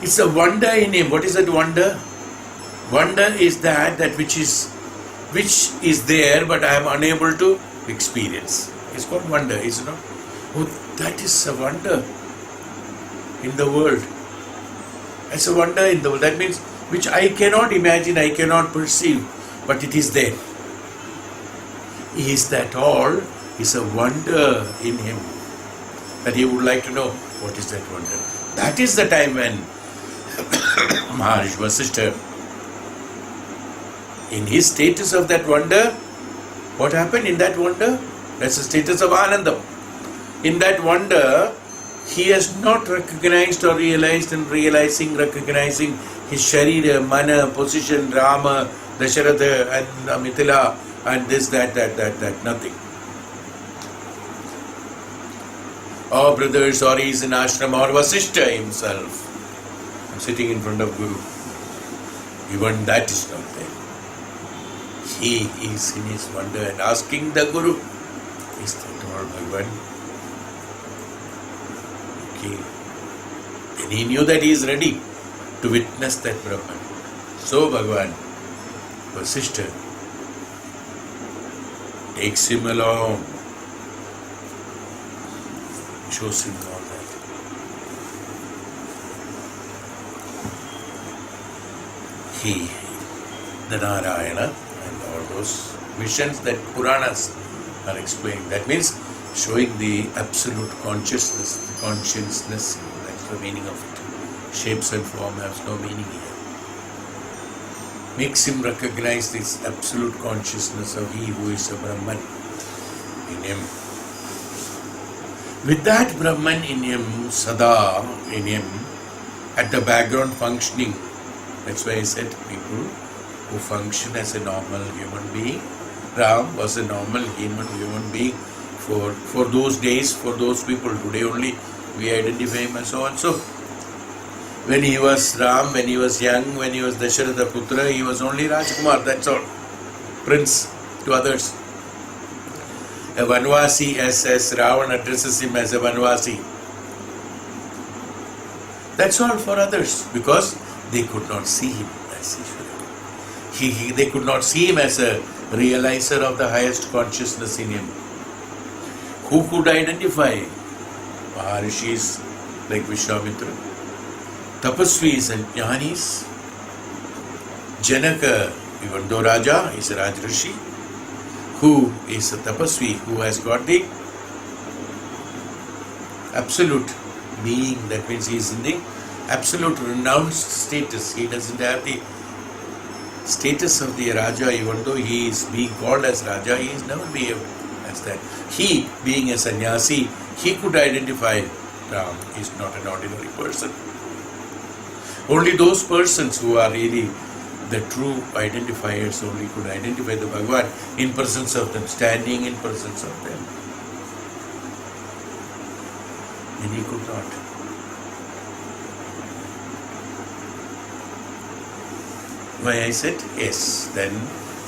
Speaker 1: It's a wonder in him. What is that wonder? Wonder is that which is there but I am unable to experience. It's called wonder, is it not? Oh, that is a wonder in the world. It's a wonder in the world. That means which I cannot imagine, I cannot perceive, but it is there. Is that all? Is a wonder in him that he would like to know. What is that wonder? That is the time when Maharishi Vasishtha, in his status of that wonder, what happened in that wonder? That's the status of Anandam. In that wonder, he has not recognized or realized and recognizing his Sharira, Mana, position, Rama, Dasharatha and Mithila and this, that, nothing. Or brothers, or he is in ashram, or Vasishtha himself, sitting in front of Guru. Even that is not there. He is in his wonder and asking the Guru, is that all, Bhagavan? Okay. And he knew that he is ready to witness that Brahman. So Bhagavan, Vasishtha, takes him along, shows him all that. He, the Narayana, and all those visions that Puranas are explaining. That means showing the absolute consciousness, that's the meaning of it. Shapes and form have no meaning here. Makes him recognize this absolute consciousness of he who is a Brahman in him. With that Brahman in him, Sada in him, at the background functioning, that's why I said people who function as a normal human being. Ram was a normal human being for those days, for those people. Today only we identify him as so and so. When he was Ram, when he was young, when he was Dasharatha Putra, he was only Rajkumar, that's all. Prince to others. A Vanvasi, as Ravan addresses him as a Vanvasi. That's all for others, because they could not see him as Ishvara. They could not see him as a realizer of the highest consciousness in him. Who could identify? Maharishis like Vishwamitra, Tapasvis and Jnanis, Janaka, even though Raja is a Rajrishi, who is a Tapasvi, who has got the absolute being, that means he is in the absolute renounced status. He doesn't have the status of the Raja, even though he is being called as Raja, he is never be as that. He, being a sannyasi, he could identify Ram is not an ordinary person. Only those persons who are really the true identifiers only could identify the Bhagavan in presence of them, standing in presence of them. And he could not. Why I said yes. Then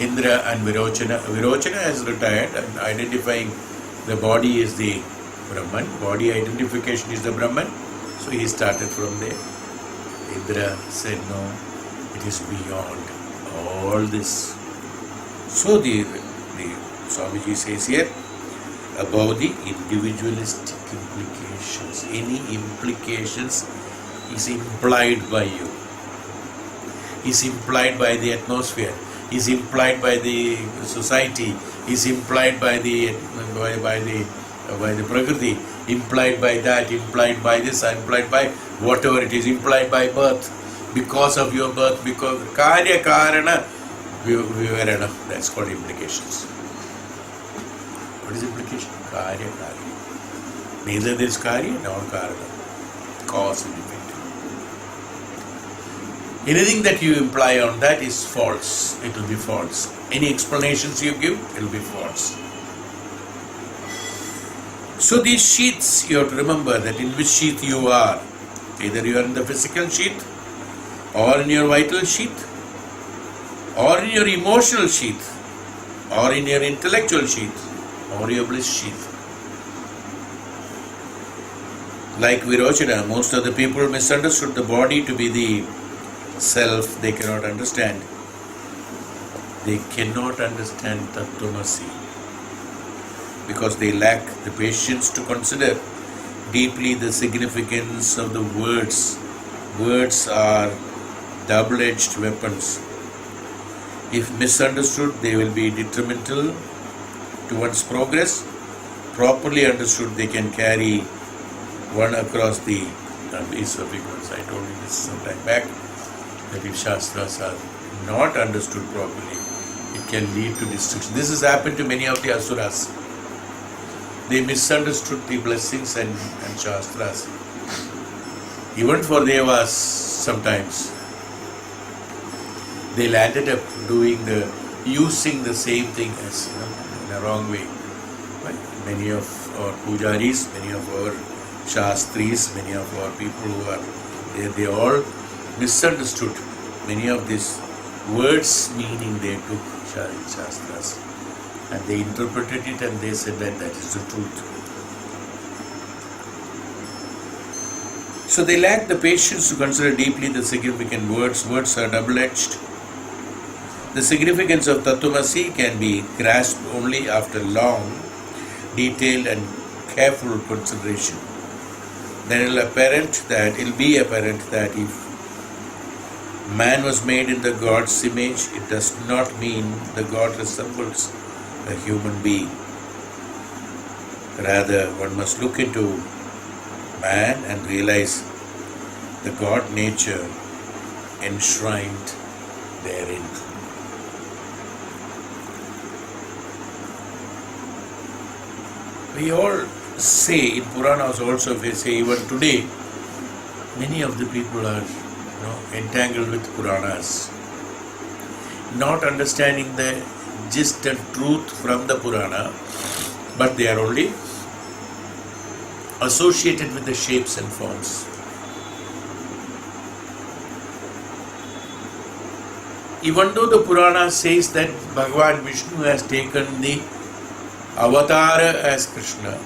Speaker 1: Indra and Virochana has retired and identifying the body is the Brahman. Body identification is the Brahman. So he started from there. Indra said no, it is beyond all this. So the Swamiji says here about the individualistic implications. Any implications is implied by you, is implied by the atmosphere, is implied by the society, is implied by the Prakriti, implied by that, implied by this, implied by whatever it is, implied by birth, because of your birth, because Karya Karana Vivarana, that's called implications. What is implication? Karya Karya. Neither there is Karya nor Karana. Cause and effect. Anything that you imply on that is false. It will be false. Any explanations you give, it will be false. So these sheaths, you have to remember that in which sheath you are. Either you are in the physical sheath, or in your vital sheath, or in your emotional sheath, or in your intellectual sheath, or your bliss sheath. Like Virochana, most of the people misunderstood the body to be the self. They cannot understand. They cannot understand Tat Twam Asi because they lack the patience to consider deeply the significance of the words. Words are double-edged weapons. If misunderstood, they will be detrimental to one's progress. Properly understood, they can carry one across the abyss of ignorance. I told you this some time back, that if Shastras are not understood properly, it can lead to destruction. This has happened to many of the Asuras. They misunderstood the blessings and Shastras. Even for Devas, sometimes they landed up using the same thing as, in a wrong way. Right? Many of our pujaris, many of our Shastris, many of our people who are, they all misunderstood many of these words meaning they took Shastras. And they interpreted it and they said that is the truth. So they lack the patience to consider deeply the significant words. Words are double-edged. The significance of Tat Twam Asi can be grasped only after long, detailed and careful consideration. Then it will be apparent that if man was made in the God's image, it does not mean the God resembles a human being. Rather, one must look into man and realize the God nature enshrined therein. We all say, in Puranas also we say, even today, many of the people are entangled with Puranas, not understanding the gist and truth from the Purana, but they are only associated with the shapes and forms. Even though the Purana says that Bhagavan Vishnu has taken the avatar as Krishna,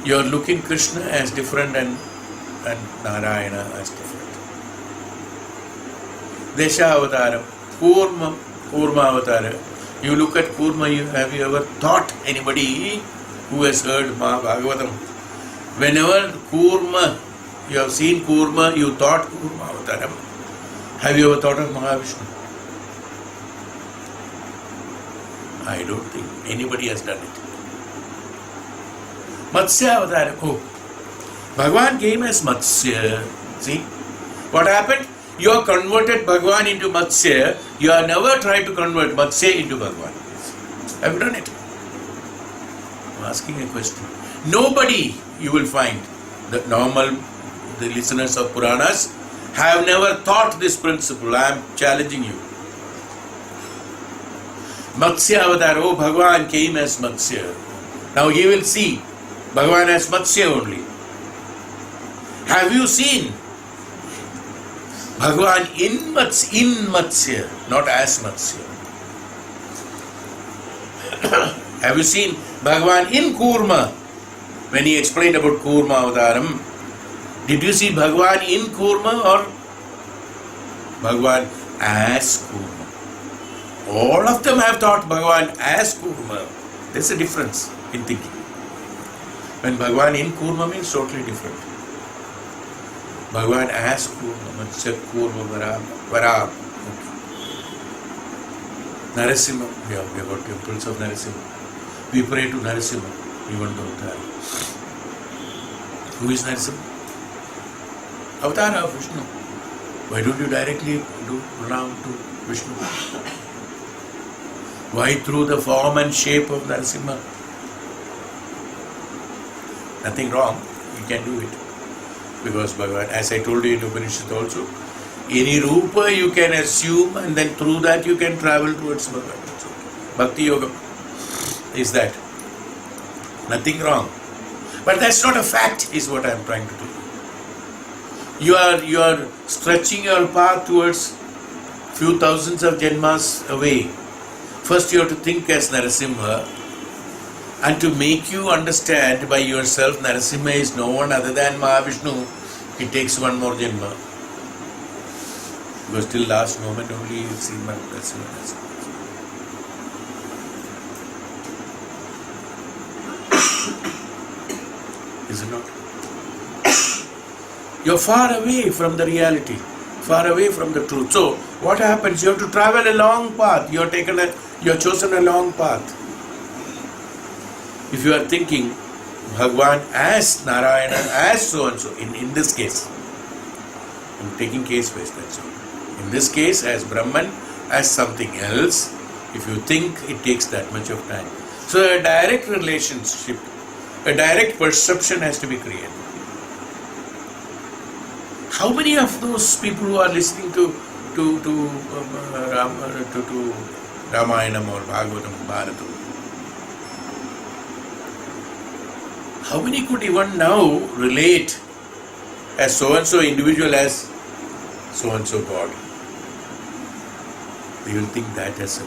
Speaker 1: you are looking Krishna as different and Narayana as different. Desha Avataram, Kurma Avatara. You look at Kurma, have you ever thought anybody who has heard Bhagavatam? Whenever Kurma, you have seen Kurma, you thought Kurma Avataram. Have you ever thought of Mahavishnu? I don't think anybody has done it. Matsya Avataram. Oh, Bhagavan came as Matsya. See? What happened? You have converted Bhagavan into Matsya. You have never tried to convert Matsya into Bhagavan. Have you done it? I'm asking a question. Nobody you will find, the listeners of Puranas, have never thought this principle. I am challenging you. Matsya Avatar, oh, Bhagavan came as Matsya. Now you will see Bhagavan as Matsya only. Have you seen Bhagavan in Matsya, not as Matsya? Have you seen Bhagavan in Kurma? When he explained about Kurma Avataram, did you see Bhagavan in Kurma or Bhagavan as Kurma? All of them have thought Bhagavan as Kurma. There's a difference in thinking. When Bhagavan in Kurma means totally different. Bhagavan as Kurma, Matsya Kurma Varam. Narasimha, we have got temples of Narasimha. We pray to Narasimha, even though Avatar. Who is Narasimha? Avatar of Vishnu. Why don't you directly do pranam to Vishnu? Why through the form and shape of Narasimha? Nothing wrong, you can do it. Because Bhagavan, as I told you in Upanishad also, any rupa you can assume and then through that you can travel towards Bhagavan. Bhakti Yoga is that. Nothing wrong. But that's not a fact, is what I am trying to do. You are stretching your path towards few thousands of janmas away. First you have to think as Narasimha, And to make you understand by yourself, Narasimha is no one other than Mahavishnu, it takes one more Janma. Because till last moment only you see Narasimha. Is it not? You're far away from the reality, far away from the truth. So, what happens? You have to travel a long path. You have chosen a long path. If you are thinking Bhagwan as Narayana, as so and so, in this case, I'm taking case based, that's all. In this case, as Brahman, as something else, if you think, it takes that much of time. So, a direct relationship, a direct perception has to be created. How many of those people who are listening to Ramayanam or Bhagavatam, Bharatam, how many could even now relate as so-and-so individual as so-and-so God? They will think that as a...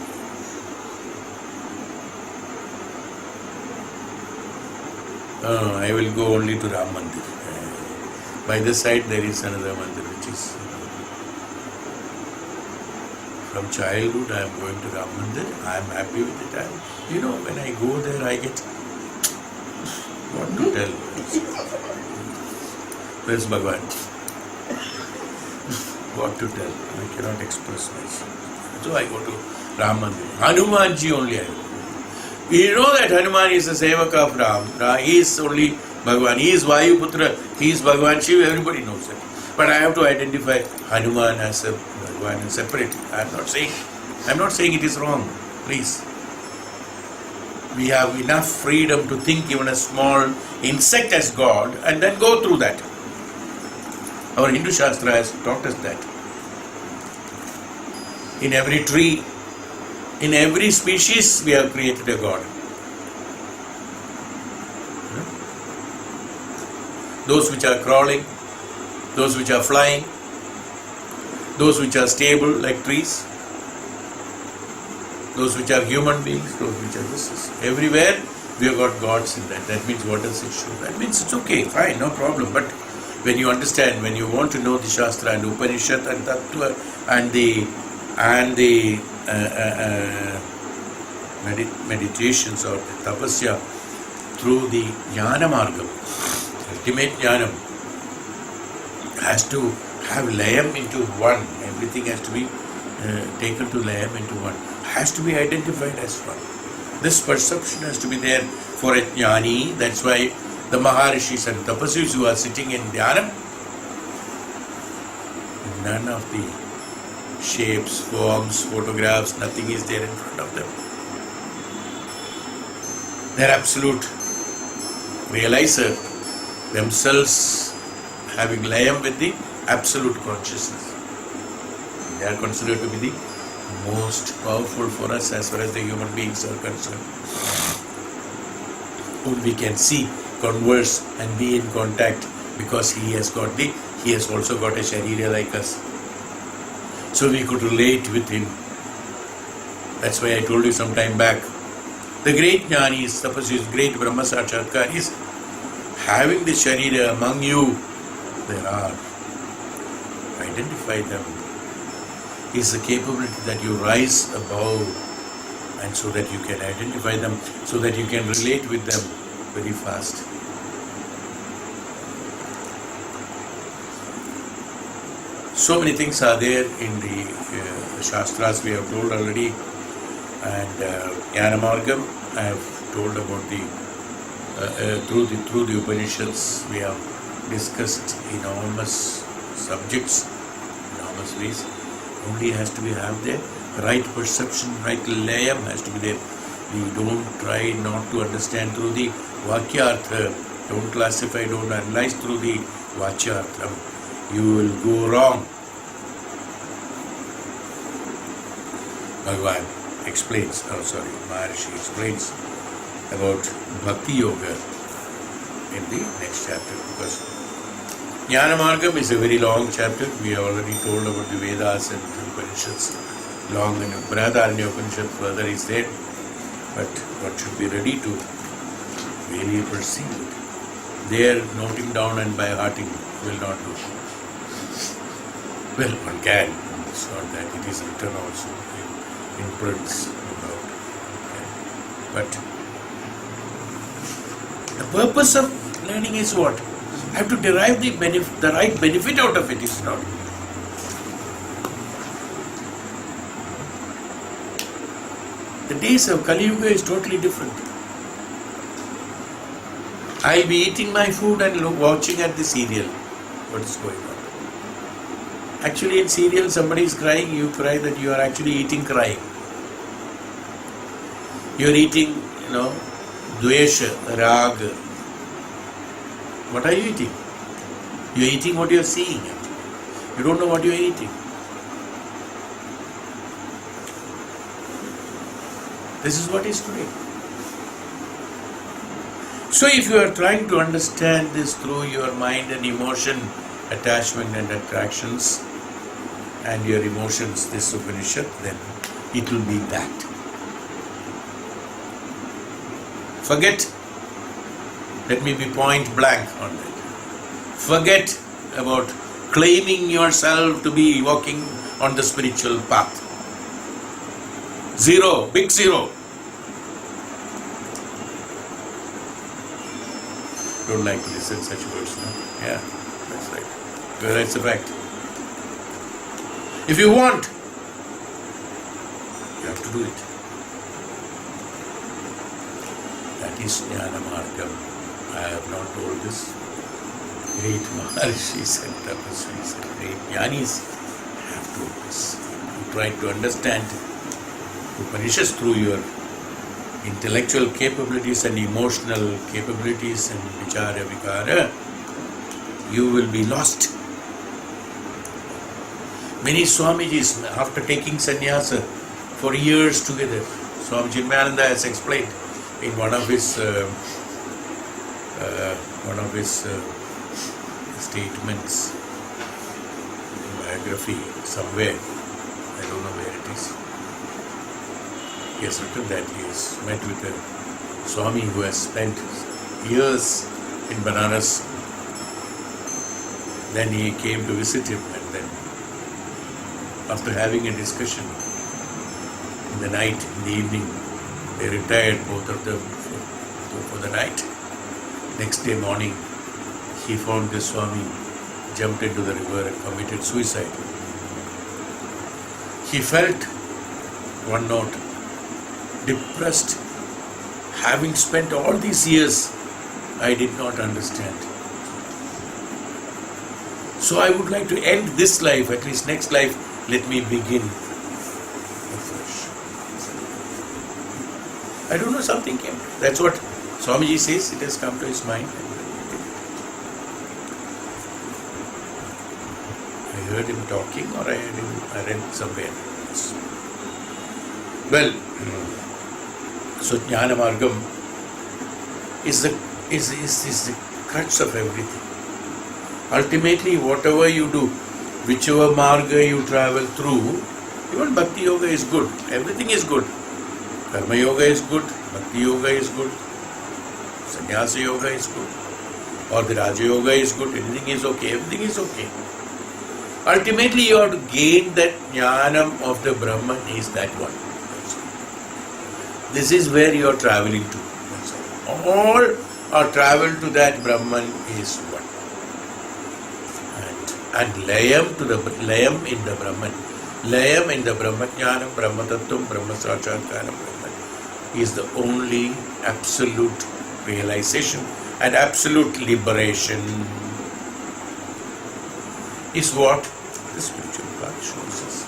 Speaker 1: I will go only to Ram Mandir. By this side there is another mandir which is... From childhood I am going to Ram Mandir. I am happy with it. When I go there I get... What to tell? Where's Bhagwan? What to tell? I cannot express myself. So I go to Ram Mandir. Hanumanji only I go. You know that Hanuman is the Sevaka of Ram. He is only Bhagwan. He is Vayuputra. He is Bhagwan Shiva. Everybody knows that. But I have to identify Hanuman as a Bhagwan and separately. I am not saying it is wrong. Please. We have enough freedom to think even a small insect as God and then go through that. Our Hindu Shastra has taught us that. In every tree, in every species, we have created a God. Those which are crawling, those which are flying, those which are stable like trees, those which are human beings, those which are this. Everywhere we have got gods in that. That means what does it show? That means it's okay, fine, no problem. But when you understand, when you want to know the Shastra and Upanishad and Tat Twam and the meditations or the tapasya through the Jnana Margam, ultimate Jnanam, has to have layam into one. Everything has to be taken to layam into one. Has to be identified as one. This perception has to be there for a jnani. That's why the Maharishis and Tapasis who are sitting in Dhyanam, none of the shapes, forms, photographs, nothing is there in front of them. They are absolute realizer, themselves having layam with the absolute consciousness. They are considered to be the most powerful for us as far as the human beings are concerned. Whom we can see, converse and be in contact because he has also got a sharira like us. So we could relate with him. That's why I told you some time back. The great jnanis, tapasis, great Brahma Sakshatkar having the sharira among you. There are. Identify them. Is the capability that you rise above and so that you can identify them, so that you can relate with them very fast. So many things are there in the Shastras we have told already, and Jnana Margam I have told about the through the Upanishads we have discussed enormous subjects, enormous ways. Only has to be have there right perception, right layam has to be there. We don't try not to understand through the Vakyartha. Don't classify, don't analyze through the Vakyartha. You will go wrong. Bhagwan explains, Maharishi explains about Bhakti Yoga in the next chapter, because Jnana Margam is a very long chapter. We have already told about the Vedas and the Upanishads. Long and Brahadaranya Upanishad further is there. But one should be ready to really perceive it. There, noting down and by hearting will not do. Well, one can. It's not that. It is written also in prints, no doubt. But the purpose of learning is what? I have to derive the right benefit out of it, is not. The days of Kali Yuga is totally different. I'll be eating my food and watching at the serial. What is going on? Actually, in serial, somebody is crying, you cry that you are actually eating crying. You are eating, dvesha, raga. What are you eating? You are eating what you are seeing. You don't know what you are eating. This is what is today. So if you are trying to understand this through your mind and emotion, attachment and attractions, and your emotions, this Upanishad, then it will be that. Forget, let me be point blank on that. Forget about claiming yourself to be walking on the spiritual path. Zero, big zero. Don't like to listen such words, no? Yeah, that's right. Well, that's a fact. If you want, you have to do it. That is Jnana Margam. I have not told this. Great Maharishis and Tapasvis and great Jnanis have told this. You try to understand Upanishads through your intellectual capabilities and emotional capabilities and vichara vikara, you will be lost. Many Swamijis, after taking sannyasa for years together, Swami Chinmayananda has explained in one of his statements, biography somewhere, I don't know where it is. He has written that he has met with a Swami who has spent years in Banaras. Then he came to visit him, and then after having a discussion in the night, in the evening, they retired, both of them, for the night. Next day morning, he found the Swami jumped into the river and committed suicide. He felt, one note, depressed. Having spent all these years, I did not understand. So I would like to end this life, at least next life, let me begin afresh. I don't know, something came. That's what Swamiji says, it has come to his mind. I heard him talking, or I read somewhere. Well, so Jnana Margam is the crux of everything. Ultimately, whatever you do, whichever marga you travel through, even Bhakti Yoga is good. Everything is good. Karma Yoga is good. Bhakti Yoga is good. Sannyasa Yoga is good. Or the Raja Yoga is good. Anything is okay. Everything is okay. Ultimately, you have to gain that Jnanam of the Brahman is that one. This is where you are traveling to. All our travel to that Brahman is one. And layam in the Brahman. Layam in the Brahma Jnanam, Brahma Tattvam, Brahma Sakshatkaram Brahman is the only absolute realization and absolute liberation is what the spiritual path shows us.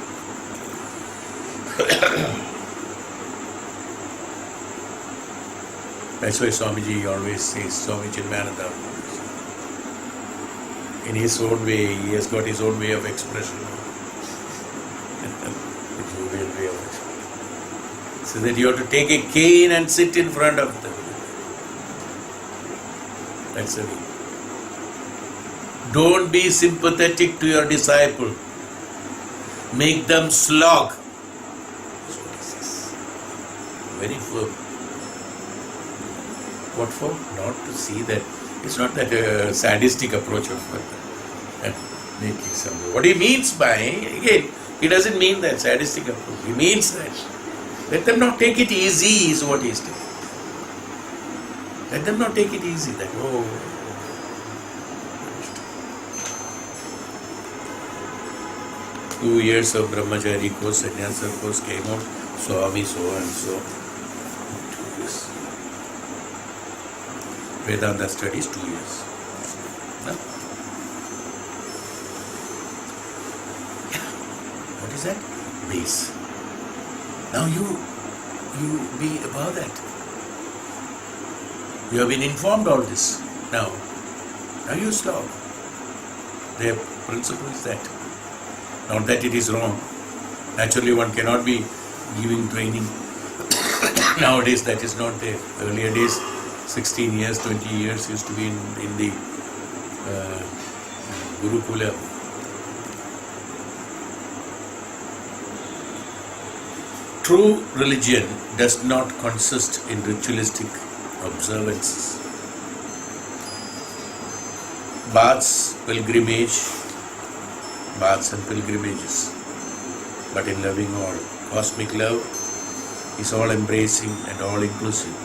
Speaker 1: That's why Swamiji always says, Swami Chinmayananda, in his own way, he has got his own way of expression. His own way of expression. So that you have to take a cane and sit in front of them. That's the way. Don't be sympathetic to your disciple. Make them slog. That's what he says. Very firm. What for? Not to see that. It's not that sadistic approach of making some. What he means by, again, he doesn't mean that sadistic approach. He means that let them not take it easy is what he is telling. Let them not take it easy. That, 2 years of brahmachari course, sannyasa course came out, Swami so and so. 2 years. Vedanta studies 2 years. No? Yeah. What is that? Base. Now you be above that. You have been informed all this. Now you stop. Their principle is that. Not that it is wrong. Naturally one cannot be giving training. Nowadays that is not there. Earlier days, 16 years, 20 years used to be in the Gurukula. True religion does not consist in ritualistic observances. Baths and pilgrimages, but in loving all. Cosmic love is all embracing and all inclusive.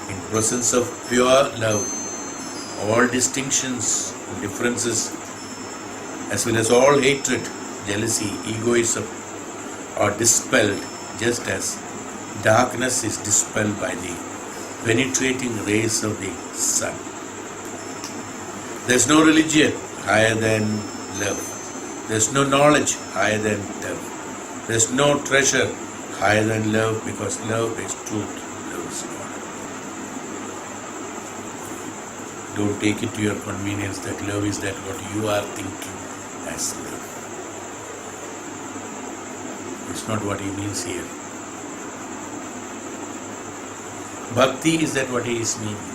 Speaker 1: In presence of pure love, all distinctions and differences, as well as all hatred, jealousy, egoism, are dispelled, just as darkness is dispelled by the penetrating rays of the sun. There is no religion higher than love. There is no knowledge higher than love. There is no treasure higher than love, because love is truth. Love is God. Don't take it to your convenience that love is that what you are thinking as love. It's not what he means here. Bhakti is that what he is meaning.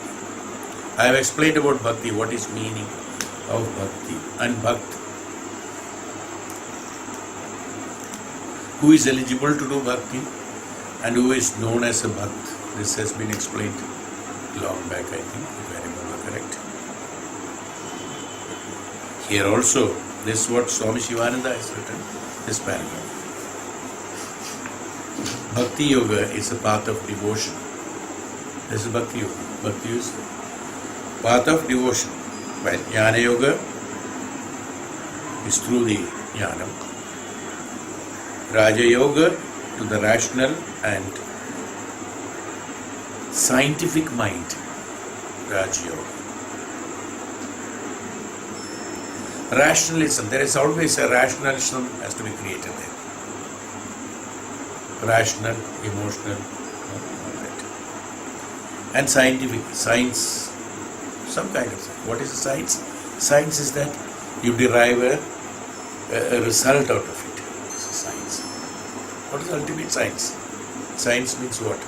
Speaker 1: I have explained about Bhakti, what is meaning of Bhakti. And Bhakt, who is eligible to do Bhakti and who is known as a Bhakt. This has been explained long back, I think, if I remember correct. Here also, this is what Swami Shivananda has written, this paragraph. Bhakti Yoga is a path of devotion. This is Bhakti Yoga. Bhakti is path of devotion. While Jnana Yoga is through the Jnanam. Raja Yoga to the rational and scientific mind. Raja Yoga. Rationalism. There is always a rationalism has to be created there. Rational, emotional, all that. And scientific, science, some kind of thing. What is a science? Science is that you derive a result out of it. It's a science. What is ultimate science? Science means what?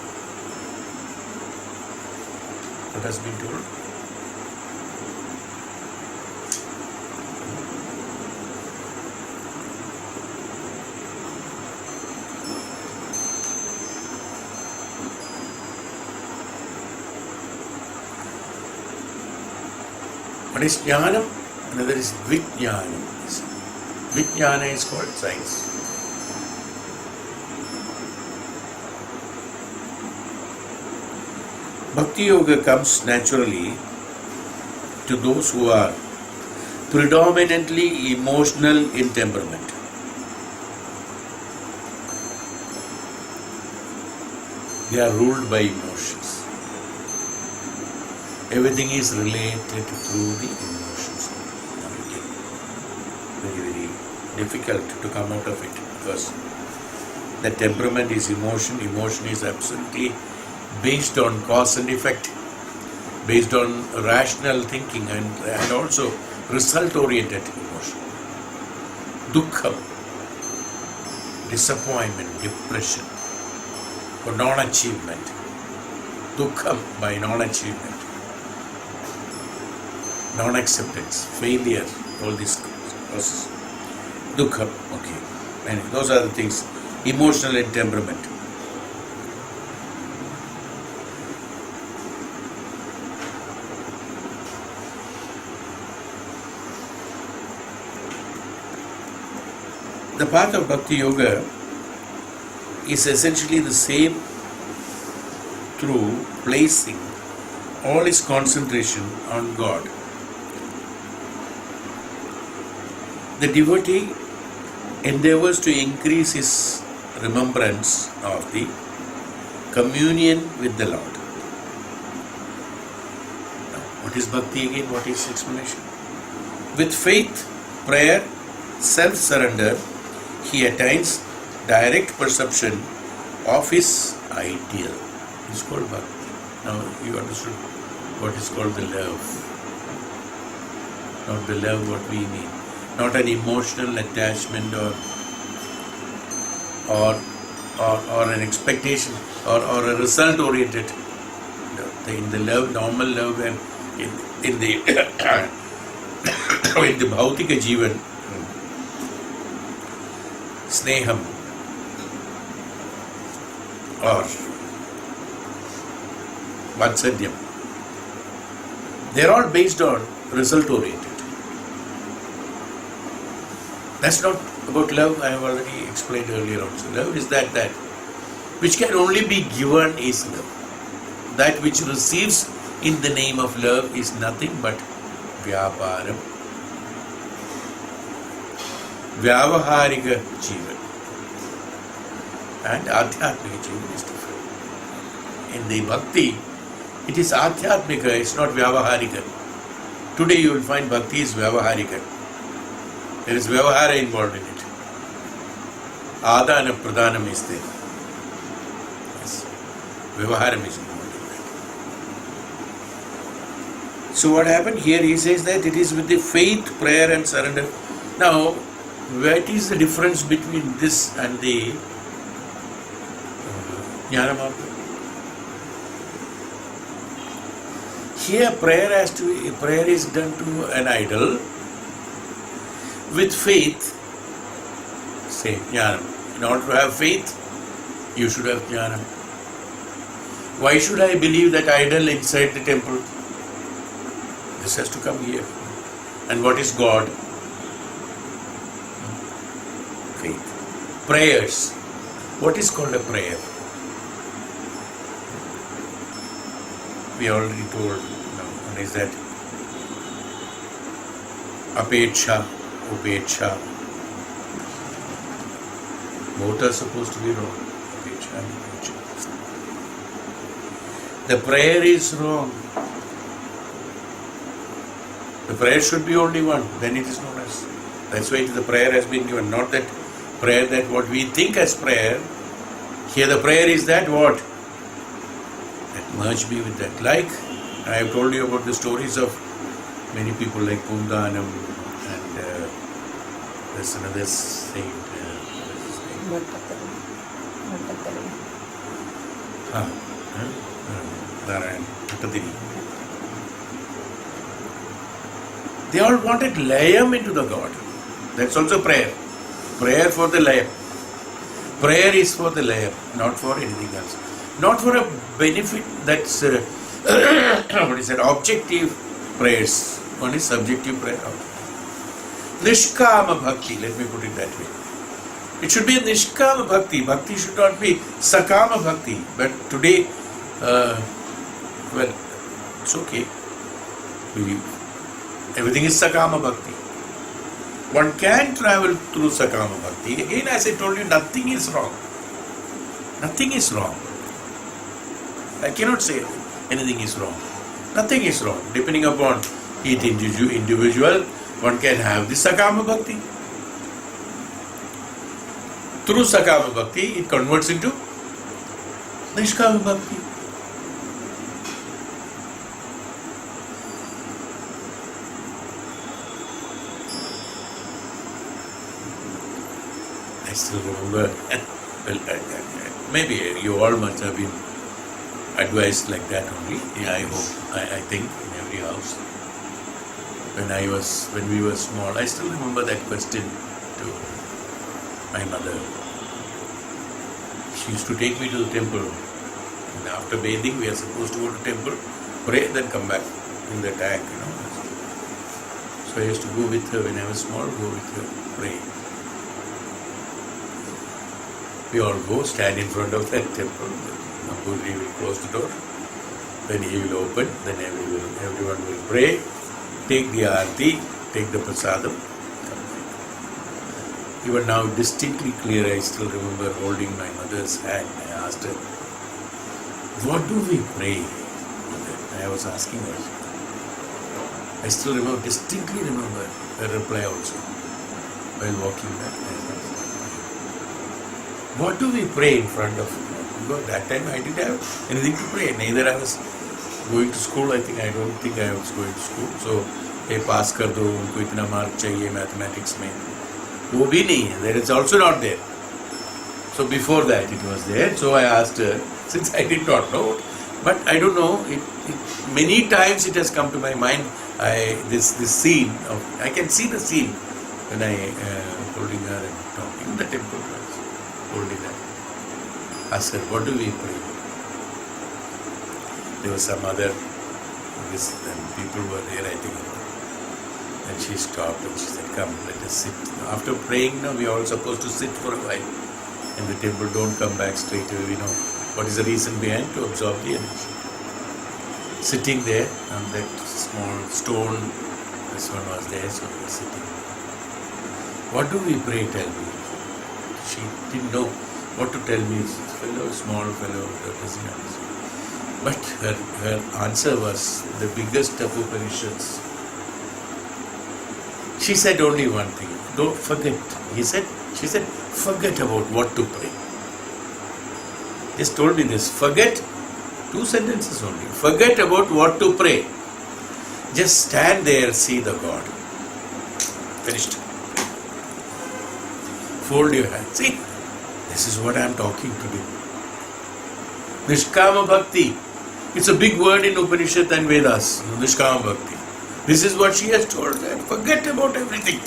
Speaker 1: What has been told? One is Jnanam, another is Vijnanam. Vijnana is called science. Bhakti Yoga comes naturally to those who are predominantly emotional in temperament. They are ruled by emotions. Everything is related through the emotions. Very, very difficult to come out of it, because the temperament is emotion. Emotion is absolutely based on cause and effect, based on rational thinking and also result-oriented emotion. Dukkham, disappointment, depression, for non-achievement. Dukkham by non-achievement. Non-acceptance, failure, all these causes. Dukkha, okay. And those are the things. Emotional and temperament. The path of Bhakti Yoga is essentially the same through placing all his concentration on God. The devotee endeavors to increase his remembrance of the communion with the Lord. Now, what is bhakti again? What is explanation? With faith, prayer, self-surrender, he attains direct perception of his ideal. It's called bhakti. Now you understood what is called the love. Not the love what we mean. Not an emotional attachment or an expectation or a result oriented. In the love, normal love, and in the in the bhautika jivan, sneham or vatsalyam, they're all based on result oriented. That's not about love. I have already explained earlier also. Love is that which can only be given is love. That which receives in the name of love is nothing but vyaparam. Vyavaharika jivan and adhyatmika jivan is different. In the bhakti, it is adhyatmika, it's not vyavaharika. Today you will find bhakti is vyavaharika. There is vyavahara involved in it. Adana pradhanam is there. Yes. Vyavaharam is involved in that. So what happened here? He says that it is with the faith, prayer and surrender. Now, what is the difference between this and the Jnana Marga? Here prayer is done to an idol. With faith, say Jnanam. In order to have faith, you should have Jnanam. Why should I believe that idol inside the temple? This has to come here. And what is God? Faith. Prayers. What is called a prayer? We already told. One is that apeksha, upeksha. Both are supposed to be wrong. Apeksha and upeksha. The prayer is wrong. The prayer should be only one. Then it is known as. That's why the prayer has been given. Not that prayer that what we think as prayer. Here the prayer is that what? That merge me with that. Like I have told you about the stories of many people like Pundanam and there's another saint. Narayan, Patadini. They all wanted layam into the God. That's also prayer. Prayer for the layam. Prayer is for the layam, not for anything else. Not for a benefit that's what is that? Objective prayers. One is subjective prayer. Nishkama bhakti, let me put it that way. It should be a nishkama bhakti. Bhakti should not be sakama bhakti. But today, well, it's okay. Everything is sakama bhakti. One can travel through sakama bhakti. Again, as I told you, nothing is wrong. Nothing is wrong. I cannot say anything is wrong. Nothing is wrong. Depending upon each individual, one can have the sakama bhakti. Through sakama bhakti, it converts into nishkama bhakti. I still remember, well, maybe you all must have been advised like that only. Yeah, I hope, I think in every house. When we were small, I still remember that question to my mother. She used to take me to the temple. And after bathing, we are supposed to go to temple, pray, then come back in the tank, So I used to go with her when I was small, go with her, pray. We all go, stand in front of that temple. Nambudiri will close the door. Then he will open. Then everyone will pray, take the arati, take the prasadam. Even now, distinctly clear, I still remember holding my mother's hand. I asked her, what do we pray? I was asking her. I still remember, distinctly remember her reply also. While walking back, I asked, what do we pray in front of God? Because that time I didn't have anything to pray. Neither I was going to school. I don't think I was going to school. So, hey, pass kar do, unko itna mark chahiye mathematics mein. वो भी नहीं है. There is also not there. So before that it was there. So I asked her, since I did not know, but I don't know. Many times it has come to my mind. This scene of, I can see the scene when I holding her and talking in the temple, holding her. Asked her, what do we pray? There was some other people were there, I think. And she stopped and she said, come, let us sit. After praying, we are all supposed to sit for a while in the temple. Don't come back straight away. We know what is the reason behind, to absorb the energy. Sitting there on that small stone, this one was there, so we were sitting. What do we pray, tell me? She didn't know what to tell me. Small fellow, doesn't understand. But her answer was the biggest of Upanishads. She said only one thing, don't forget. She said, forget about what to pray. Just told me this, forget, 2 sentences only, forget about what to pray. Just stand there, see the God. Finished. Fold your hands. See, this is what I am talking today. Nishkama Bhakti. It's a big word in Upanishad and Vedas. Nishkama Bhakti. This is what she has told them. Forget about everything.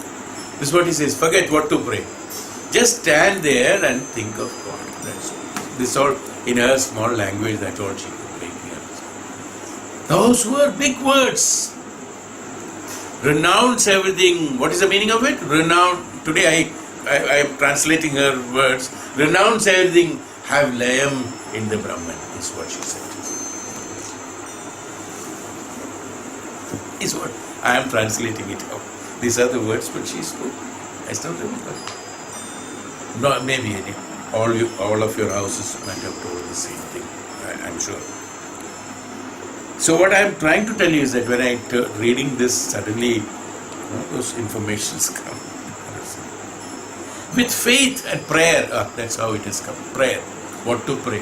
Speaker 1: This is what he says. Forget what to pray. Just stand there and think of God. That's all. This all in her small language. That's all she could make me understand. Those were big words. Renounce everything. What is the meaning of it? Renounce. Today I am translating her words. Renounce everything. Have layam in the Brahman. Is what she said. Is what I am translating it out. These are the words which she spoke. I still remember. No, maybe all of your houses might have told the same thing. I'm sure. So what I am trying to tell you is that when I reading this, suddenly those informations come. With faith and prayer, that's how it has come. Prayer. What to pray?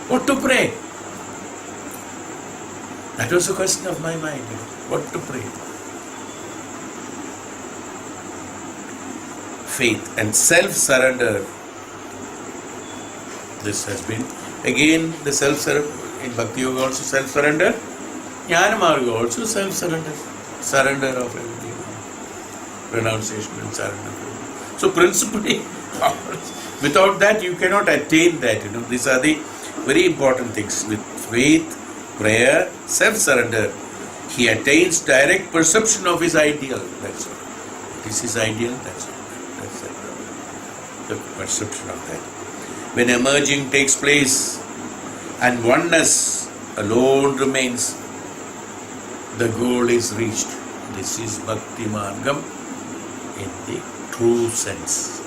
Speaker 1: What to pray? That was a question of my mind. What to pray? Faith and self-surrender. This has been again the self-surrender in Bhakti Yoga also self-surrender. Jnana Marga also self-surrender. Surrender of everything. Renunciation and surrender. So principally, without that you cannot attain that. These are the very important things. With faith, prayer, self-surrender, he attains direct perception of his ideal. That's all. It is his ideal. That's all. That's it. The perception of that. When emerging takes place and oneness alone remains, the goal is reached. This is Bhakti Margam in the true sense.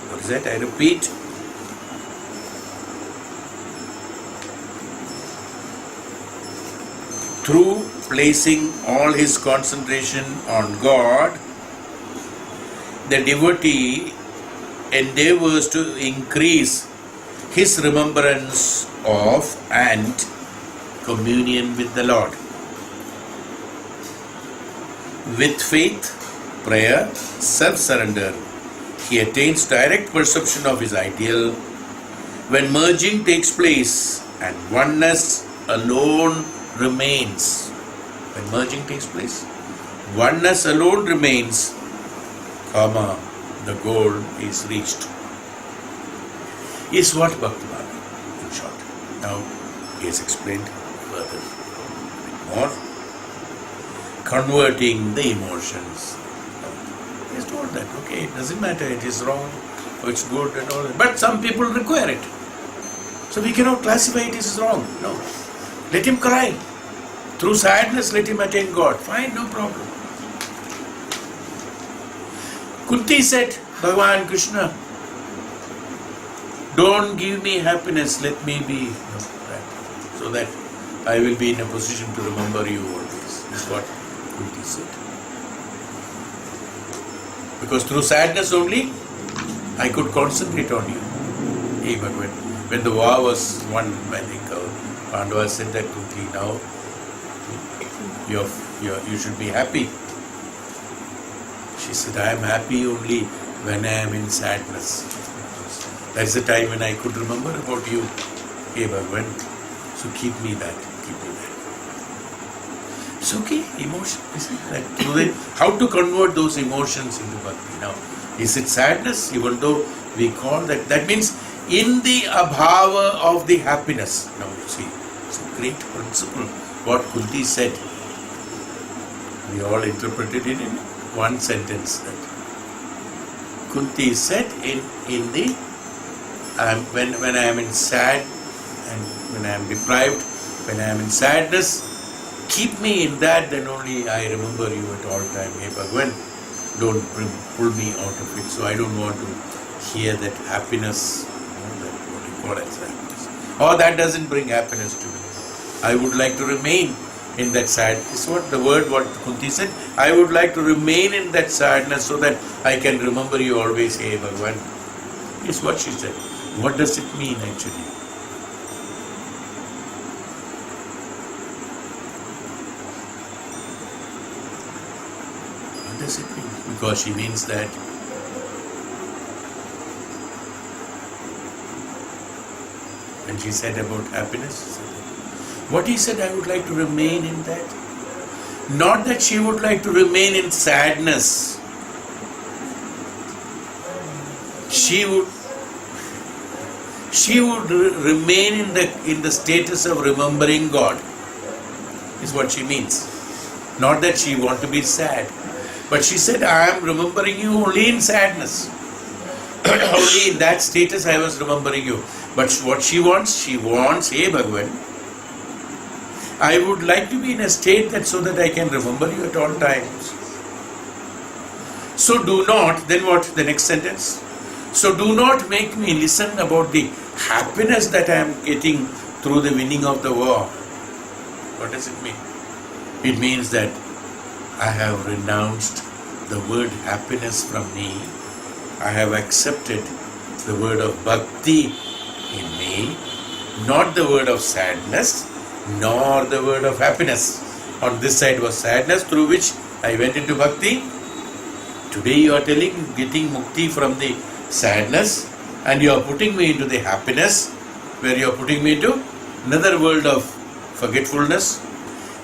Speaker 1: What is that? I repeat. Through placing all his concentration on God, the devotee endeavors to increase his remembrance of and communion with the Lord. With faith, prayer, self-surrender, he attains direct perception of his ideal. When merging takes place and oneness alone remains. When merging takes place, oneness alone remains, the goal is reached. Is what Bhakti Marga, in short. Now, he has explained further, a bit more. Converting the emotions. He has told that, okay, it doesn't matter, it is wrong. it's good and all that. But some people require it. So we cannot classify it as wrong. No. Let him cry. Through sadness, let him attain God. Fine, no problem. Kunti said, Bhagavan Krishna, don't give me happiness, let me be happy, so that I will be in a position to remember you always. This is what Kunti said. Because through sadness only, I could concentrate on you. Hey Bhagavan, when the war was won, I think Pandava said that Kunti, now you should be happy. She said, I am happy only when I am in sadness. That's the time when I could remember about you. Hey Bhagavan, so keep me that. It's okay, emotion. How to convert those emotions into bhakti? Now, is it sadness? Even though we call that, that means in the abhava of the happiness. Now you see, it's a great principle. What Kunti said, we all interpreted it in one sentence. That Kunti said in the when I am in sad and when I am deprived, when I am in sadness, keep me in that, then only I remember you at all time. Hey Bhagavan, don't pull me out of it. So I don't want to hear that happiness, that what you call as happiness. Or that doesn't bring happiness to me. I would like to remain in that sadness. Is what the word what Kunti said. I would like to remain in that sadness so that I can remember you always. Hey Bhagavan. Is what she said. What does it mean actually? What does it mean? Because she means that when she said about happiness, what he said, I would like to remain in that. Not that she would like to remain in sadness. She would remain in the status of remembering God, is what she means. Not that she want to be sad, but she said, I am remembering you only in sadness. Only in that status I was remembering you. But what she wants, hey Bhagavan, I would like to be in a state that so that I can remember you at all times. So do not, then what, the next sentence? So do not make me listen about the happiness that I am getting through the winning of the war. What does it mean? It means that I have renounced the word happiness from me. I have accepted the word of bhakti in me, not the word of sadness, nor the word of happiness. On this side was sadness, through which I went into bhakti. Today you are telling, getting mukti from the sadness, and you are putting me into the happiness, where you are putting me into another world of forgetfulness.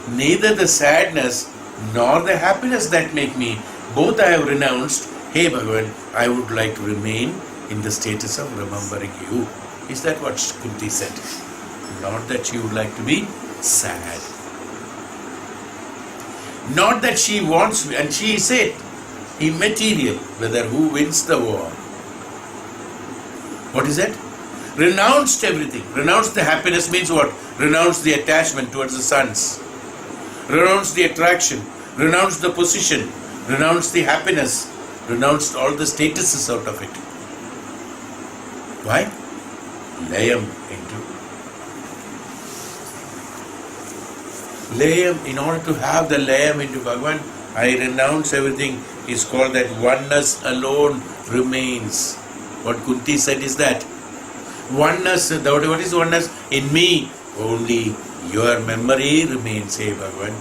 Speaker 1: Neither the sadness nor the happiness that make me, both I have renounced. Hey Bhagavan, I would like to remain in the status of remembering you. Is that what Kunti said? Not that she would like to be sad. Not that she wants, and she said, immaterial, whether who wins the war. What is that? Renounced everything. Renounced the happiness means what? Renounced the attachment towards the sons. Renounced the attraction. Renounced the position. Renounced the happiness. Renounced all the statuses out of it. Why? Layam in order to have the layam into Bhagavan, I renounce everything. Is called that oneness alone remains. What Kunti said is that oneness, what is oneness? In me, only your memory remains, hey Bhagavan.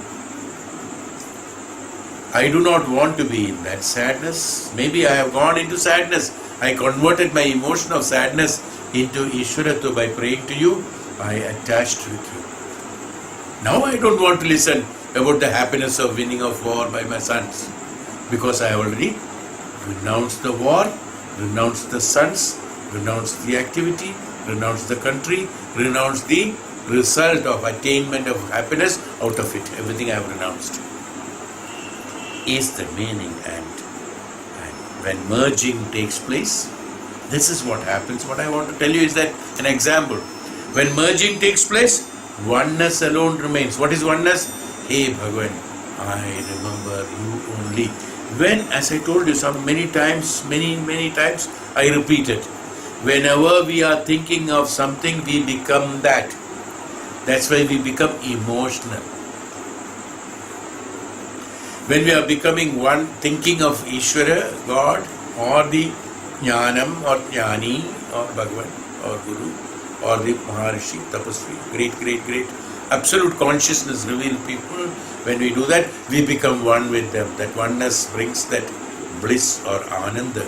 Speaker 1: I do not want to be in that sadness. Maybe I have gone into sadness. I converted my emotion of sadness into Ishwaratva by praying to you. I attached with you. Now I don't want to listen about the happiness of winning of war by my sons, because I already renounced the war, renounced the sons, renounced the activity, renounced the country, renounced the result of attainment of happiness out of it. Everything I have renounced. Is the meaning, and when merging takes place, This is what happens. What I want to tell you is that an example. When merging takes place, oneness alone remains. What is oneness? Hey Bhagavan, I remember you only. When, as I told you many times, I repeat it. Whenever we are thinking of something, we become that. That's why we become emotional. When we are becoming one, thinking of Ishvara, God, or the Jnanam, or Jnani, or Bhagavan, or Guru, or the Maharishi, Tapasvi, great, absolute consciousness revealed people. When we do that, we become one with them. That oneness brings that bliss or ananda.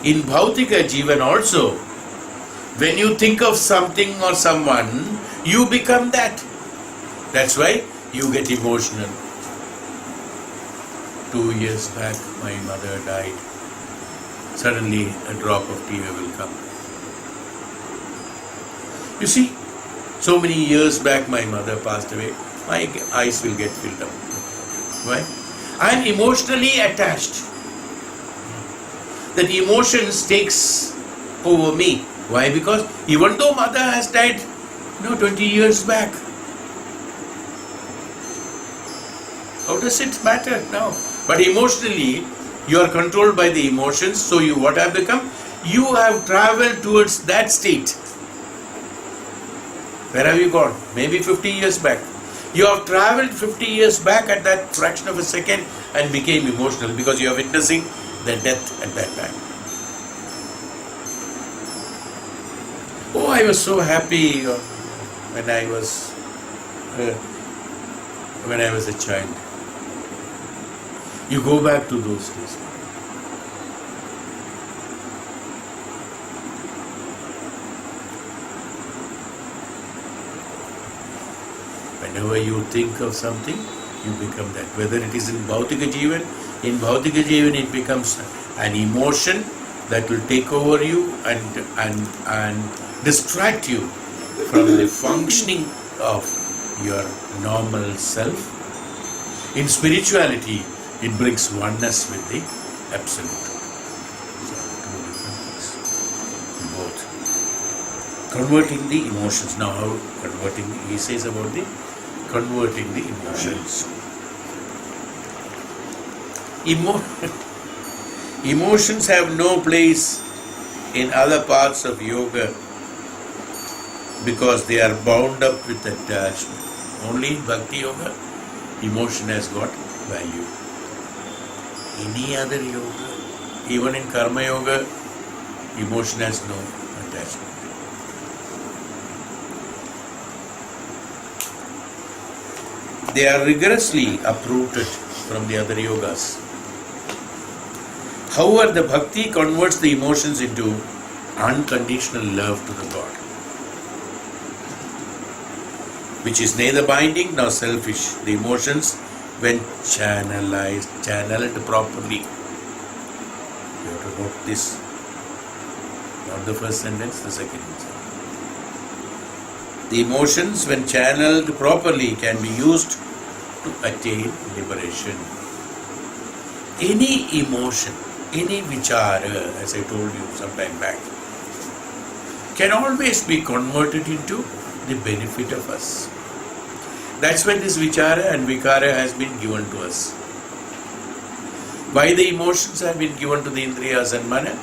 Speaker 1: In Bhautika Jivan also, when you think of something or someone, you become that. That's why you get emotional. 2 years back, my mother died. Suddenly, a drop of tear will come. You see, so many years back, my mother passed away. My eyes will get filled up. Why? I am emotionally attached. That emotions takes over me. Why? Because even though mother has died, 20 years back, how does it matter now? But emotionally, you are controlled by the emotions. So what have become? You have traveled towards that state. Where have you gone? Maybe 50 years back. You have traveled 50 years back at that fraction of a second and became emotional because you are witnessing the death at that time. Oh, I was so happy when I was a child. You go back to those days. Whenever you think of something, you become that. Whether it is in Bhautika Jivan, it becomes an emotion that will take over you and distract you from the functioning of your normal self. In spirituality, it brings oneness with the Absolute. So, two different things. Both. Converting the emotions. Now, how converting? He says about the converting the emotions. Emotions have no place in other parts of yoga because they are bound up with attachment. Only in Bhakti Yoga, emotion has got value. Any other yoga, even in Karma Yoga, emotion has no attachment. They are rigorously uprooted from the other yogas. However, the bhakti converts the emotions into unconditional love to the God, which is neither binding nor selfish. The emotions, when channeled properly. You have to note this. Not the first sentence, the second sentence. The emotions, when channeled properly, can be used to attain liberation. Any emotion, any vichara, as I told you some time back, can always be converted into the benefit of us. That's why this vichara and vikara has been given to us. Why the emotions have been given to the indriyas and mana?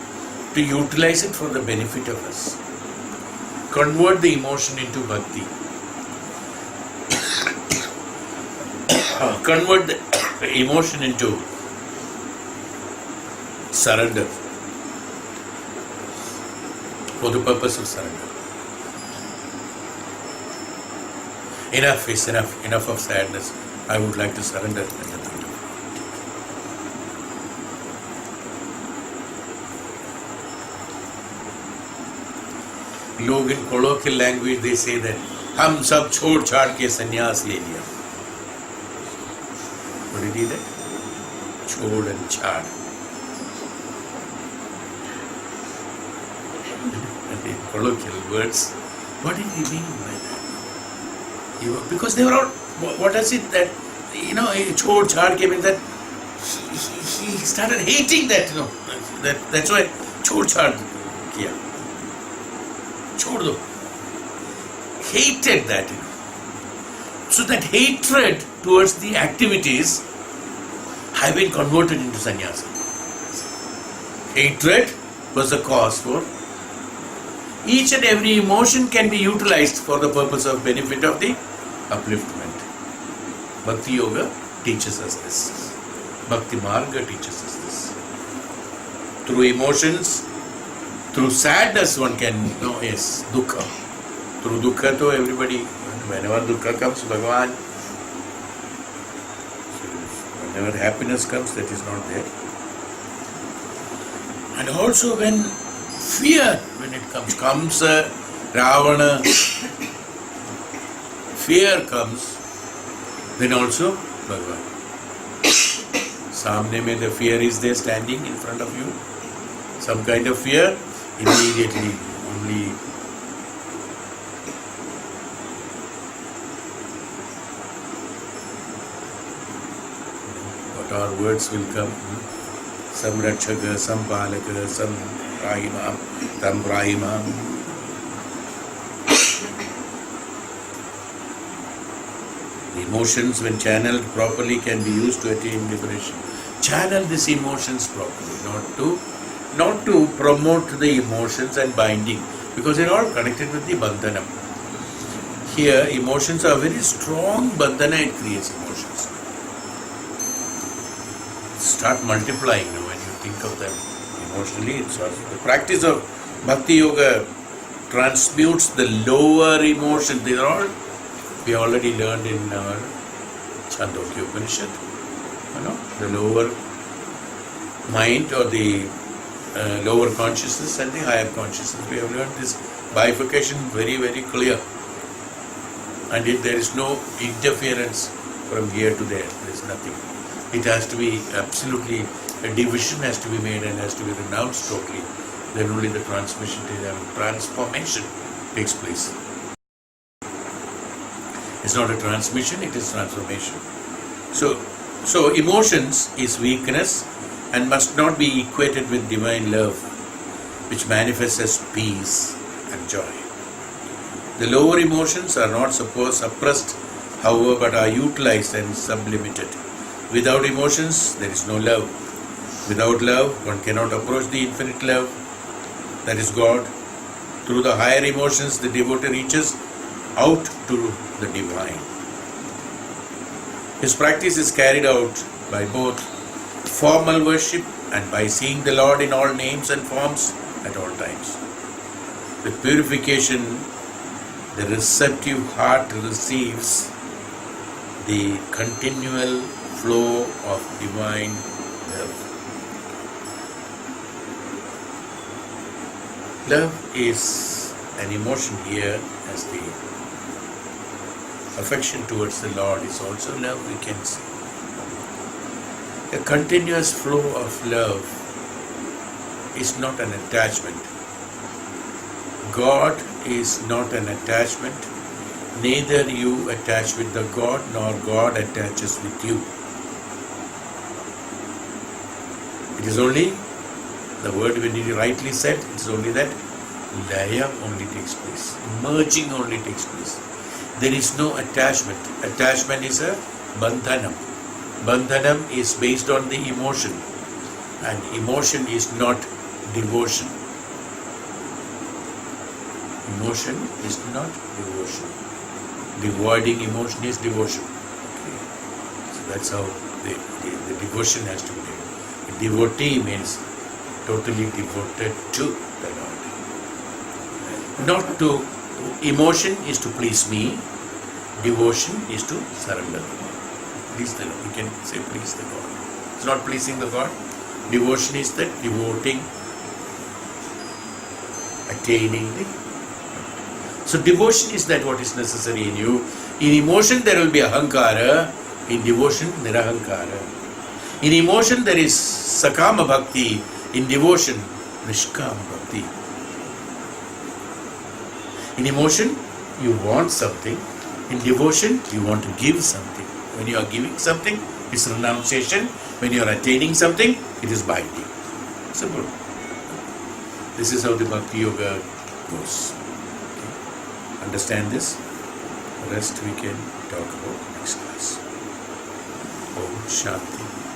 Speaker 1: To utilize it for the benefit of us. Convert the emotion into bhakti. Convert the emotion into surrender. For the purpose of surrender. Enough is enough. Enough of sadness. I would like to surrender. लोग in colloquial language they say that हम सब छोड़ छाड़ के संन्यास ले लिया. What did he say? छोड़ and छाड़. And in colloquial words, what did he mean by that? Because they were all, what is it that, छोड़ छाड़ के means that he started hating that, that's why छोड़ छाड़ किया, छोड़ दो. Hated that, So that hatred towards the activities have been converted into sannyasa. Hatred was the cause for each and every emotion can be utilized for the purpose of benefit of the upliftment. Bhakti Yoga teaches us this. Bhakti Marga teaches us this. Through emotions, through sadness one can know, yes, dukkha. Through dukkha to everybody, whenever dukkha comes, Bhagavan. Whenever happiness comes, that is not there. And also when fear, when it comes Ravana, fear comes, then also Bhagavan. Samne mein the fear is there standing in front of you. Some kind of fear, immediately only what our words will come. Some Rakshaka, some Palaka, some Rahimam, some Rahimam. The emotions, when channeled properly, can be used to attain liberation. Channel these emotions properly, not to promote the emotions and binding, because they are all connected with the bandhanam. Here, emotions are very strong bandhana, it creates emotions. Start multiplying now when you think of them emotionally. The practice of Bhakti Yoga transmutes the lower emotion. These are all we already learned in our Chandogya Upanishad. The lower mind or the lower consciousness and the higher consciousness. We have learned this bifurcation very, very clear. And there is no interference from here to there. There is nothing. It has to be absolutely, a division has to be made and has to be renounced totally. Then only the transformation takes place. It's not a transmission, it is transformation. So emotions is weakness and must not be equated with divine love, which manifests as peace and joy. The lower emotions are not suppressed, however, but are utilized and sublimated. Without emotions, there is no love. Without love, one cannot approach the infinite love, that is God. Through the higher emotions, the devotee reaches out to the divine. His practice is carried out by both formal worship and by seeing the Lord in all names and forms at all times. With purification, the receptive heart receives the continual flow of divine love. Love is an emotion here, as the affection towards the Lord is also love, we can say. A continuous flow of love is not an attachment. God is not an attachment. Neither you attach with the God nor God attaches with you. It is only the word when it rightly said, it is only that laya only takes place. Merging only takes place. There is no attachment. Attachment is a bandhanam. Bandhanam is based on the emotion, and emotion is not devotion. Emotion is not devotion. Devoiding emotion is devotion. Okay. So that's how the devotion has to be done. A devotee means totally devoted to the Lord. Not to, emotion is to please me, devotion is to surrender. Please the Lord. We can say please the God. It's not pleasing the God. Devotion is that devoting, attaining the. So devotion is that what is necessary in you. In emotion there will be ahankara. In devotion nirahankara. In emotion there is sakama bhakti. In devotion nishkama bhakti. In emotion you want something. In devotion you want to give something. When you are giving something, it's renunciation. When you are attaining something, it is binding. Simple. This is how the Bhakti Yoga goes. Okay. Understand this? The rest we can talk about next class. Om Shanti.